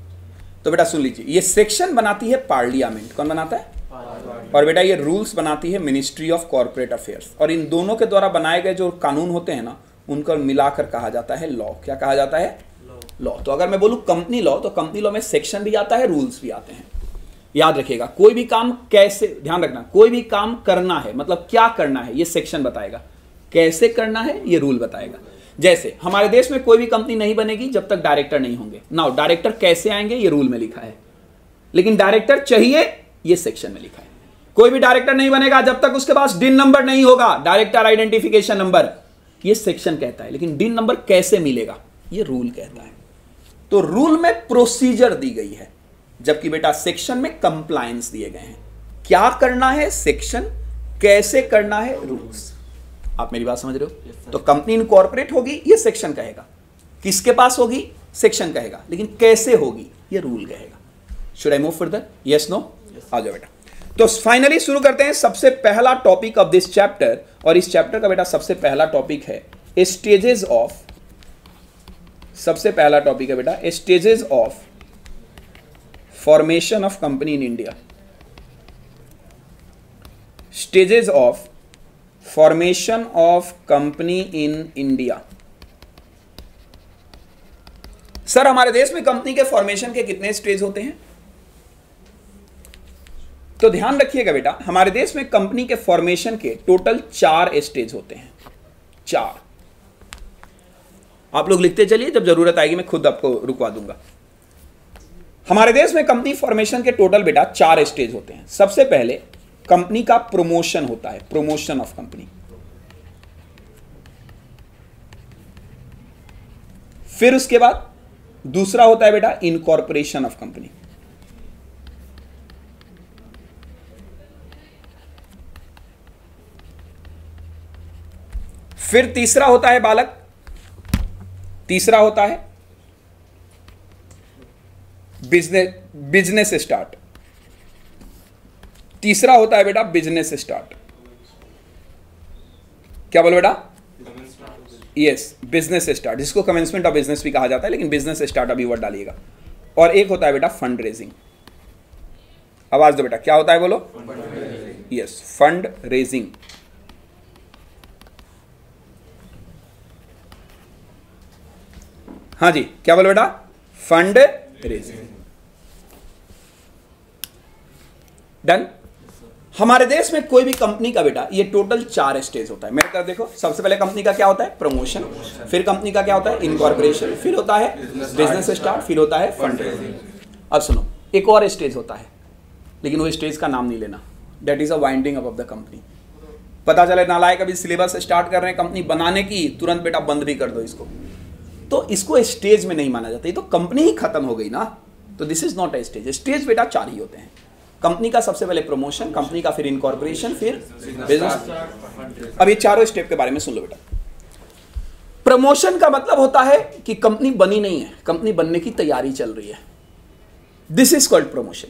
तो बेटा सुन लीजिए, ये सेक्शन बनाती है पार्लियामेंट। कौन बनाता है? और बेटा ये रूल्स बनाती है मिनिस्ट्री ऑफ कॉर्पोरेट अफेयर्स। और इन दोनों के द्वारा बनाए गए जो कानून होते हैं ना, उनको मिलाकर कहा जाता है लॉ। क्या कहा जाता है? लॉ। तो अगर मैं बोलूं कंपनी लॉ, तो कंपनी लॉ में सेक्शन भी आता है, रूल्स भी आते हैं। याद रखिएगा, कोई भी काम कैसे, ध्यान रखना, कोई भी काम करना है मतलब क्या करना है ये सेक्शन बताएगा, कैसे करना है ये रूल बताएगा। जैसे हमारे देश में कोई भी कंपनी नहीं बनेगी जब तक डायरेक्टर नहीं होंगे। नाउ डायरेक्टर कैसे आएंगे ये रूल में लिखा है, लेकिन डायरेक्टर चाहिए ये सेक्शन में लिखा है। कोई भी डायरेक्टर नहीं बनेगा जब तक उसके पास डिन नंबर नहीं होगा, डायरेक्टर आइडेंटिफिकेशन नंबर, ये सेक्शन कहता है। लेकिन डिन नंबर कैसे मिलेगा ये रूल कहता है। तो रूल में प्रोसीजर दी गई है, जबकि बेटा सेक्शन में कंप्लायंस दिए गए हैं। क्या करना है सेक्शन, कैसे करना है रूल्स। आप मेरी बात समझ रहे हो? तो कंपनी इनकॉर्पोरेट होगी, ये सेक्शन कहेगा। किसके पास होगी? सेक्शन कहेगा। लेकिन कैसे होगी, ये रूल कहेगा। Should I move further? Yes no? आ जाओ बेटा। तो फाइनली शुरू करते हैं सबसे पहला टॉपिक ऑफ दिस चैप्टर, और इस चैप्टर का बेटा सबसे पहला टॉपिक है स्टेजेस ऑफ, सबसे पहला टॉपिक है बेटा stages of formation of company in India. Stages of formation of company in India. Sir हमारे देश में कंपनी के फॉर्मेशन के कितने स्टेज होते हैं? तो ध्यान रखिएगा बेटा, हमारे देश में कंपनी के फॉर्मेशन के टोटल 4 स्टेज होते हैं। 4 आप लोग लिखते चलिए, जब जरूरत आएगी मैं खुद आपको रुकवा दूंगा। हमारे देश में कंपनी फॉर्मेशन के टोटल बेटा 4 स्टेज होते हैं। सबसे पहले कंपनी का प्रमोशन होता है, प्रमोशन ऑफ कंपनी। फिर उसके बाद दूसरा होता है बेटा इनकॉर्पोरेशन ऑफ कंपनी। फिर तीसरा होता है बालक, तीसरा होता है बिजनेस स्टार्ट। तीसरा होता है बेटा बिजनेस स्टार्ट। क्या बोलो बेटा? यस, बिजनेस स्टार्ट, जिसको कमेंसमेंट ऑफ बिजनेस भी कहा जाता है, लेकिन बिजनेस स्टार्ट अभी वर्ड डालिएगा। और एक होता है बेटा फंड रेजिंग। आवाज दो बेटा, क्या होता है बोलो? Yes, fund raising. हाँ जी, क्या बोलो बेटा? Fund raising. डन। हमारे देश में कोई भी कंपनी का बेटा ये टोटल 4 स्टेज होता है। मेरे तरफ देखो, सबसे पहले कंपनी का क्या होता है? प्रमोशन। फिर कंपनी का क्या होता है? इनकॉर्पोरेशन। फिर होता है बिजनेस स्टार्ट। फिर होता है फंड रेजिंग। अब सुनो, एक और स्टेज होता है, लेकिन वो स्टेज का नाम नहीं लेना। That is a winding up of the company. पता चले नालायक अभी सिलेबस स्टार्ट कर रहे हैं कंपनी बनाने की, तुरंत बेटा बंद भी कर दो इसको, तो इसको स्टेज में नहीं माना जाता। ये तो कंपनी ही खत्म हो गई ना, तो this is not a stage. Stage बेटा 4 ही होते हैं। कंपनी का सबसे पहले प्रमोशन, कंपनी का फिर इनकॉर्पोरेशन, फिर बिजनेस। अब ये चारों स्टेप के बारे में सुन लो बेटा। प्रमोशन का मतलब होता है कि कंपनी बनी नहीं है, कंपनी बनने की तैयारी चल रही है, this is called promotion.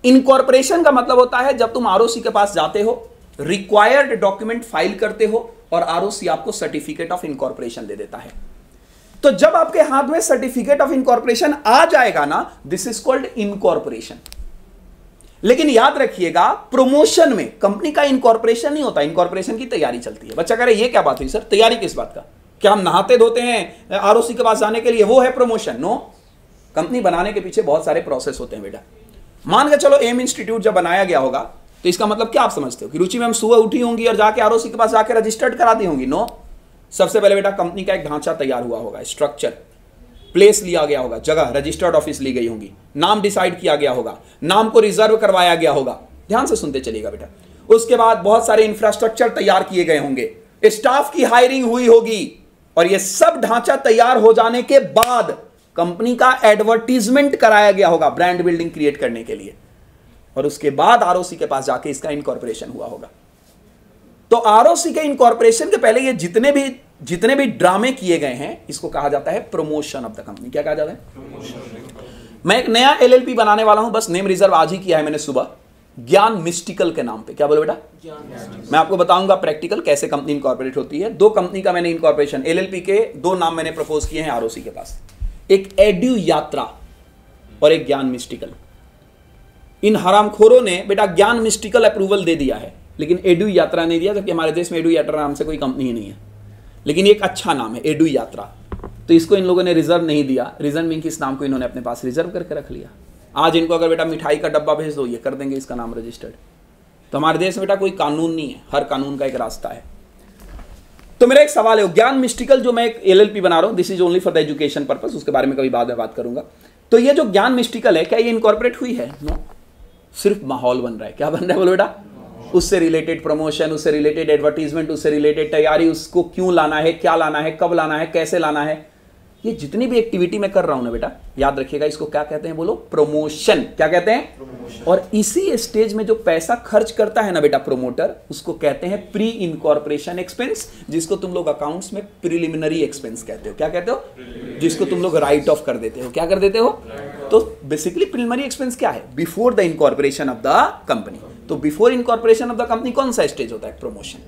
Incorporation का मतलब होता है जब तुम आरओसी के पास जाते हो, रिक्वायर्ड डॉक्यूमेंट फाइल करते हो और आरओसी आपको सर्टिफिकेट ऑफ इनकॉर्पोरेशन दे देता है। तो जब आपके हाथ में सर्टिफिकेट ऑफ इनकॉर्पोरेशन आ जाएगा ना, दिस इज कॉल्ड इनकॉर्पोरेशन। लेकिन याद रखिएगा, प्रमोशन में कंपनी का इनकॉर्पोरेशन नहीं होता, इनकॉर्पोरेशन की तैयारी चलती है। बच्चा कह रहे ये क्या बात हुई सर, तैयारी किस बात का? क्या हम नहाते धोते हैं आरओसी के पास जाने के लिए, वो है प्रमोशन? नो, कंपनी बनाने के पीछे बहुत सारे प्रोसेस होते हैं बेटा। मान के चलो एम इंस्टीट्यूट जब बनाया गया होगा, तो इसका मतलब क्या आप समझते हो कि रुचि मैम सुबह उठी होंगी और जाके आरओसी के पास जाके रजिस्टर्ड करा दी होंगी? नो, सबसे पहले बेटा कंपनी का एक ढांचा तैयार हुआ होगा, स्ट्रक्चर, प्लेस लिया गया होगा, जगह रजिस्टर्ड ऑफिस ली गई होंगी, नाम डिसाइड किया गया होगा, नाम को रिजर्व करवाया गया होगा। ध्यान से सुनते चलिएगा बेटा। उसके बाद बहुत सारे इंफ्रास्ट्रक्चर तैयार किए गए होंगे, स्टाफ की हायरिंग हुई होगी, और यह सब ढांचा तैयार हो जाने के बाद कंपनी का एडवर्टीजमेंट कराया गया होगा ब्रांड बिल्डिंग क्रिएट करने के लिए, और उसके बाद आरओसी के पास जाके इसका इनकॉर्पोरेशन हुआ होगा। तो आरओसी के इनकॉर्पोरेशन के पहले ये जितने भी ड्रामे किए गए हैं, इसको कहा जाता है प्रमोशन ऑफ द कंपनी। क्या कहा जाता है? मैं एक नया एलएलपी बनाने वाला हूं, बस नेम रिजर्व आज ही किया है मैंने सुबह, ज्ञान मिस्टिकल के नाम पे। क्या बोलो बेटा? मैं आपको बताऊंगा प्रैक्टिकल कैसे कंपनी इनकॉर्पोरेट होती है। 2 कंपनी का मैंने इनकॉर्पोरेशन, एलएलपी के 2 नाम मैंने प्रपोज किए हैं आरओसी के पास, एक एड्यू यात्रा और एक ज्ञान मिस्टिकल। इन हरामखोरों ने बेटा ज्ञान मिस्टिकल अप्रूवल दे दिया है, लेकिन एड्यू यात्रा नहीं दिया, जबकि हमारे देश में एड्यू यात्रा नाम से कोई कंपनी ही नहीं है, लेकिन एक अच्छा नाम है एड्यू यात्रा। तो इसको इन लोगों ने रिजर्व नहीं दिया, रीजन मीन कि इस नाम को इन्होंने अपने पास रिजर्व करके रख लिया। आज इनको अगर बेटा मिठाई का डब्बा भेज दो, ये कर देंगे इसका नाम रजिस्टर्ड। तो हमारे देश में बेटा कोई कानून नहीं है, हर कानून का एक रास्ता है। तो मेरा एक सवाल है, ज्ञान मिस्टिकल जो मैं एक एलएलपी बना रहा हूं, this is only for the education purpose, उसके बारे में कभी बाद में बात करूंगा। तो ये जो ज्ञान मिस्टिकल है, क्या ये इनकॉर्पोरेट हुई है? नो, सिर्फ माहौल बन रहा है। क्या बन रहा है बोलो बेटा? उससे रिलेटेड प्रमोशन, उससे रिलेटेड एडवर्टीजमेंट, उससे रिलेटेड तैयारी, उसको क्यों लाना है, क्या लाना है, कब लाना है, कैसे लाना है, ये जितनी भी एक्टिविटी मैं कर रहा हूं ना बेटा, याद रखिएगा, इसको क्या कहते हैं, बोलो, प्रमोशन। क्या कहते हैं? और इसी स्टेज में जो पैसा खर्च करता है ना बेटा प्रोमोटर, उसको कहते हैं प्री इनकॉर्पोरेशन एक्सपेंस, जिसको तुम लोग अकाउंट्स में प्रिलिमिनरी एक्सपेंस कहते हो। क्या कहते हो? जिसको तुम लोग राइट ऑफ कर देते हो। क्या कर देते हो? तो बेसिकली प्रिलिमिनरी एक्सपेंस क्या है? Before the incorporation of the company. तो before incorporation of the company कौन सा स्टेज होता है? प्रमोशन।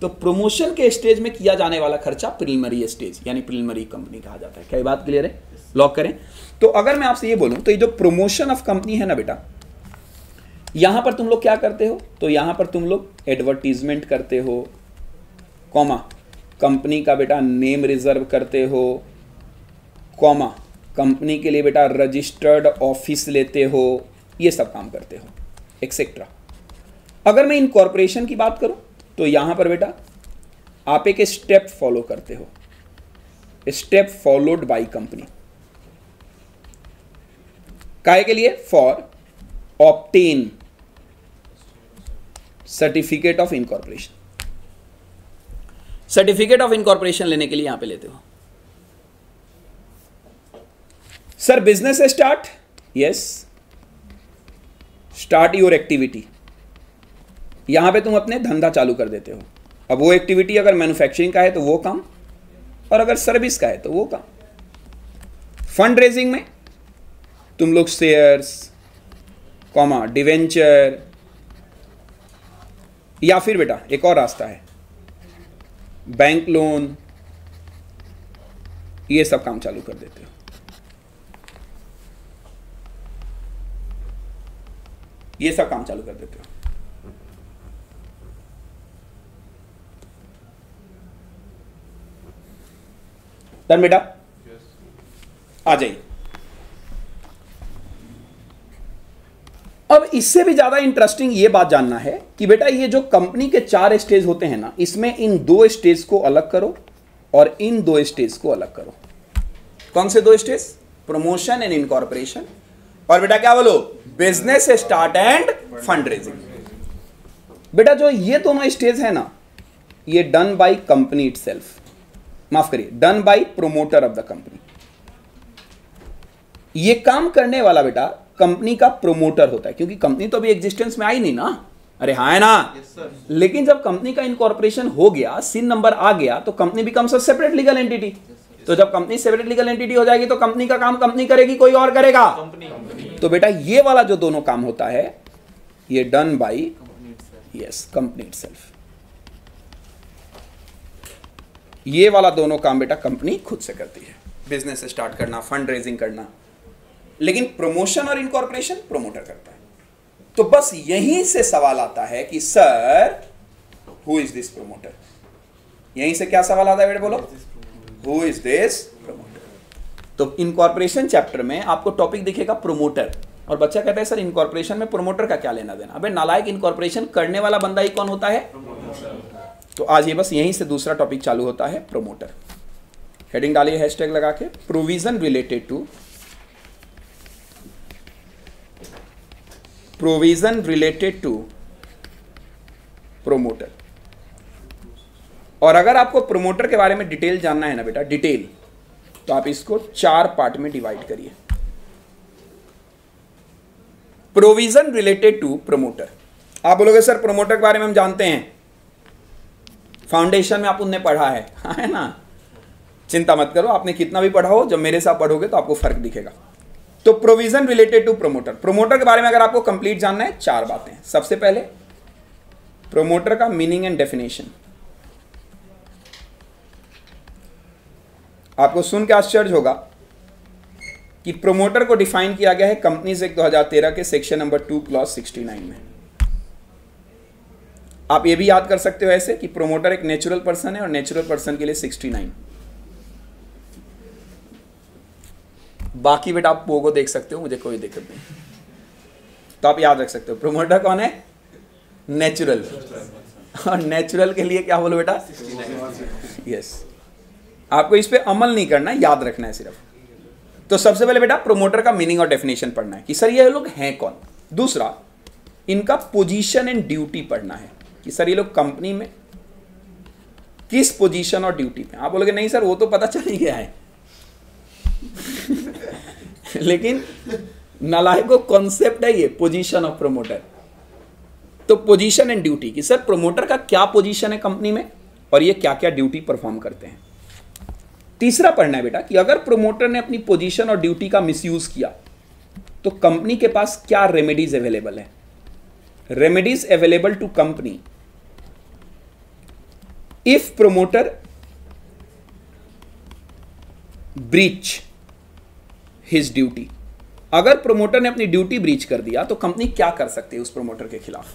तो प्रमोशन के स्टेज में किया जाने वाला खर्चा प्रिलिमिनरी स्टेज यानी प्रिलिमिनरी कंपनी कहा जाता है। क्या ये बात क्लियर है? लॉक करें। तो अगर मैं आपसे ये बोलूं तो ये जो प्रमोशन ऑफ कंपनी है ना बेटा, यहां पर तुम लोग क्या करते हो? तो यहां पर तुम लोग एडवर्टीजमेंट करते हो, कॉमा, कंपनी का बेटा नेम रिजर्व करते हो, कॉमा, कंपनी के लिए बेटा रजिस्टर्ड ऑफिस लेते हो, ये सब काम करते हो, एक्सेट्रा। अगर मैं इनकॉर्पोरेशन की बात करूं तो यहां पर बेटा आप एक स्टेप फॉलो करते हो, स्टेप फॉलोड बाय कंपनी। काहे के लिए? For obtain certificate of incorporation. Certificate of incorporation लेने के लिए यहां पे लेते हो। Sir business start, yes, start your activity. यहां पे तुम अपने धंधा चालू कर देते हो। अब वो एक्टिविटी अगर मैन्युफैक्चरिंग का है तो वो काम, और अगर सर्विस का है तो वो काम। फंड रेजिंग में तुम लोग शेयर्स, कॉमा, डिवेंचर, या फिर बेटा एक और रास्ता है बैंक लोन, ये सब काम चालू कर देते हो। ये सब काम चालू कर देते हो। डन बेटा? आ जाइए। अब इससे भी ज्यादा इंटरेस्टिंग ये बात जानना है कि बेटा ये जो कंपनी के 4 स्टेज होते हैं ना, इसमें इन 2 स्टेज को अलग करो और इन 2 स्टेज को अलग करो। कौन से 2 स्टेज? प्रमोशन एंड इनकॉर्पोरेशन, और बेटा क्या बोलो? Business start end fund raising. बेटा जो ये दोनों स्टेज है ना, ये डन बाय कंपनी इटसेल्फ, माफ करिए, done by promoter of the company. ये काम करने वाला बेटा कंपनी का प्रोमोटर होता है, क्योंकि कंपनी तो अभी एग्जिस्टेंस में आई नहीं ना। अरे हाँ है ना? लेकिन जब कंपनी का इनकॉर्पोरेशन हो गया, सिन नंबर आ गया, तो company becomes a separate legal entity. तो जब कंपनी सेपरेट लीगल एंटिटी हो जाएगी तो कंपनी का काम कंपनी करेगी, कोई और करेगा? तो बेटा ये वाला जो दोनों काम होता है, ये done by, yes, company itself. ये वाला दोनों काम बेटा कंपनी खुद से करती है, बिजनेस स्टार्ट करना, फंड रेजिंग करना। लेकिन प्रमोशन और इनकॉर्पोरेशन प्रोमोटर करता है। तो बस यहीं से सवाल आता है कि sir who is this promoter? यहीं से क्या सवाल आता है बेटा, बोलो, हु इज दिस प्रोमोटर? तो इनकॉर्पोरेशन चैप्टर में आपको टॉपिक दिखेगा प्रोमोटर, और बच्चा कहता है सर इनकॉर्पोरेशन में प्रोमोटर का क्या लेना देना? अबे नालायक, इनकॉर्पोरेशन करने वाला बंदा ही कौन होता है? तो आज ये बस यहीं से दूसरा टॉपिक चालू होता है, प्रोमोटर। हेडिंग डालिए हैशटैग लगा के, provision related to, provision related to promoter. और अगर आपको प्रोमोटर के बारे में डिटेल जानना है ना बेटा, डिटेल, तो आप इसको 4 पार्ट में डिवाइड करिए। Provision related to promoter. आप बोलोगे सर प्रमोटर के बारे में हम जानते हैं, फाउंडेशन में आप उनने पढ़ा है ना? चिंता मत करो, आपने कितना भी पढ़ा हो, जब मेरे साथ पढ़ोगे तो आपको फर्क दिखेगा। तो provision related to promoter, promoter के बारे में अगर आपको कंप्लीट जानना है, 4 बातें। सबसे पहले प्रमोटर का मीनिंग एंड डेफिनेशन। आपको सुन के आश्चर्य होगा कि प्रमोटर को डिफाइन किया गया है कंपनीज एक्ट 2013 के सेक्शन नंबर 2 क्लॉज 69 में। आप ये भी याद कर सकते हो ऐसे कि प्रमोटर एक नेचुरल पर्सन है, और नेचुरल पर्सन के लिए 69। बाकी बेटा आप पोगो देख सकते हो, मुझे कोई दिक्कत नहीं। तो आप याद रख सकते हो प्रमोटर कौन है? नेचुरल। और नेचुरल के लिए क्या बोलो बेटा? यस। आपको इस पे अमल नहीं करना है, याद रखना है सिर्फ। तो सबसे पहले बेटा प्रोमोटर का मीनिंग और डेफिनेशन पढ़ना है कि सर ये लोग हैं कौन। दूसरा, इनका पोजीशन एंड ड्यूटी पढ़ना है कि सर ये लोग कंपनी में किस पोजीशन और ड्यूटी पे। आप बोलोगे नहीं सर वो तो पता चल ही गया है, लेकिन नालायकों कॉन्सेप्ट है ये पोजीशन ऑफ प्रमोटर। तो पोजीशन एंड ड्यूटी कि सर प्रमोटर का क्या पोजीशन है कंपनी में और ये क्या क्या ड्यूटी परफॉर्म करते हैं। तीसरा पढ़ना है बेटा कि अगर प्रमोटर ने अपनी पोजीशन और ड्यूटी का मिसयूज किया तो कंपनी के पास क्या रेमेडीज अवेलेबल है। Remedies available to company if promoter breach his duty. अगर प्रमोटर ने अपनी ड्यूटी ब्रीच कर दिया तो कंपनी क्या कर सकती है उस प्रमोटर के खिलाफ।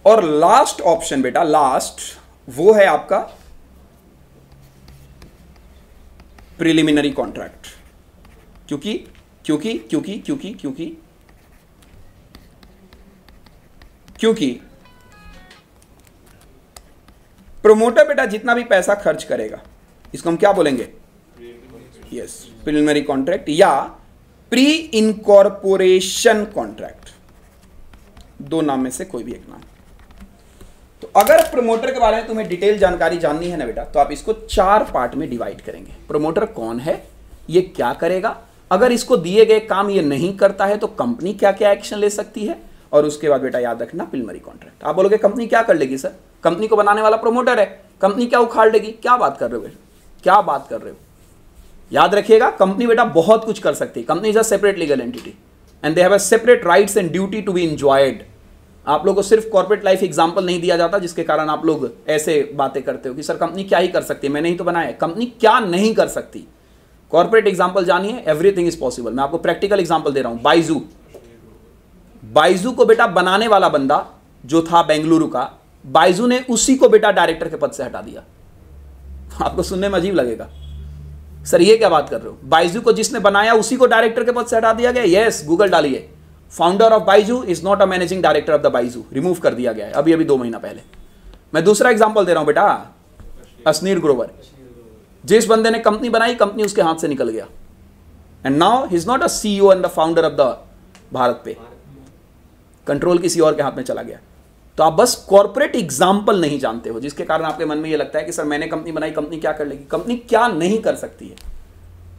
और लास्ट ऑप्शन बेटा, लास्ट वो है आपका प्रिलिमिनरी कॉन्ट्रैक्ट। क्योंकि क्योंकि क्योंकि क्योंकि क्योंकि क्योंकि प्रमोटर बेटा जितना भी पैसा खर्च करेगा इसको हम क्या बोलेंगे, यस प्रिलिमिनरी कॉन्ट्रैक्ट या प्री इनकॉर्पोरेशन कॉन्ट्रैक्ट, दो नाम में से कोई भी एक नाम। तो अगर प्रमोटर के बारे में तुम्हें डिटेल जानकारी जाननी है ना बेटा तो आप इसको 4 पार्ट में डिवाइड करेंगे। प्रमोटर कौन है, ये क्या करेगा, अगर इसको दिए गए काम ये नहीं करता है तो कंपनी क्या क्या एक्शन ले सकती है, और उसके बाद बेटा याद रखना प्रिलिमिनरी कॉन्ट्रैक्ट। आप बोलोगे कंपनी क्या कर लेगी सर, कंपनी को बनाने वाला प्रमोटर है, कंपनी क्या उखाड़ लेगी, क्या बात कर रहे हो बेटा, क्या बात कर रहे हो। याद रखिएगा कंपनी बेटा बहुत कुछ कर सकती है। Company is a separate legal entity and they have a separate rights and duty to be enjoyed. आप लोगों को सिर्फ कॉर्पोरेट लाइफ एग्जांपल नहीं दिया जाता जिसके कारण आप लोग ऐसे बातें करते हो कि सर कंपनी क्या ही कर सकती है, मैंने ही तो बनाया है। कंपनी क्या नहीं कर सकती, कॉर्पोरेट एग्जांपल जानिए, एवरीथिंग इज पॉसिबल। मैं आपको प्रैक्टिकल एग्जांपल दे रहा हूं। बाइजू, बाइजू को बेटा बनाने वाला बंदा जो था बेंगलुरु का, बाइजू ने उसी को बेटा डायरेक्टर के पद से हटा दिया। आपको सुनने में अजीब लगेगा, सर ये क्या बात कर रहे हो, बाइजू को जिसने बनाया उसी को डायरेक्टर के पद से हटा दिया गया। यस, गूगल डालिए, founder of Byju is not a managing director of the Byju, remove कर दिया गया है अभी 2 महीना पहले। मैं दूसरा एग्जांपल दे रहा हूं बेटा, अश्नीर ग्रोवर, जिस बंदे ने कंपनी बनाई कंपनी उसके हाथ से निकल गया and now he is not a CEO and the founder of the Bharat पे, कंट्रोल किसी और के हाथ में चला गया। तो आप बस कॉर्पोरेट एग्जाम्पल नहीं जानते हो जिसके कारण आपके मन में ये लगता है कि सर मैंने कंपनी बनाई, कंपनी क्या कर लेगी। कंपनी क्या नहीं कर सकती है,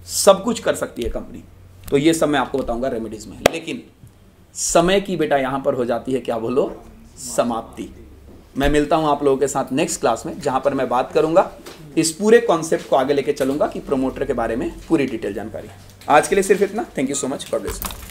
सब कुछ कर सकती है कंपनी। तो ये सब मैं आपको बताऊंगा रेमेडीज में, लेकिन समय की बेटा यहां पर हो जाती है क्या बोलो, समाप्ति। मैं मिलता हूं आप लोगों के साथ नेक्स्ट क्लास में जहां पर मैं बात करूंगा, इस पूरे कॉन्सेप्ट को आगे लेके चलूंगा कि प्रमोटर के बारे में पूरी डिटेल जानकारी। आज के लिए सिर्फ इतना। Thank you so much, God bless you.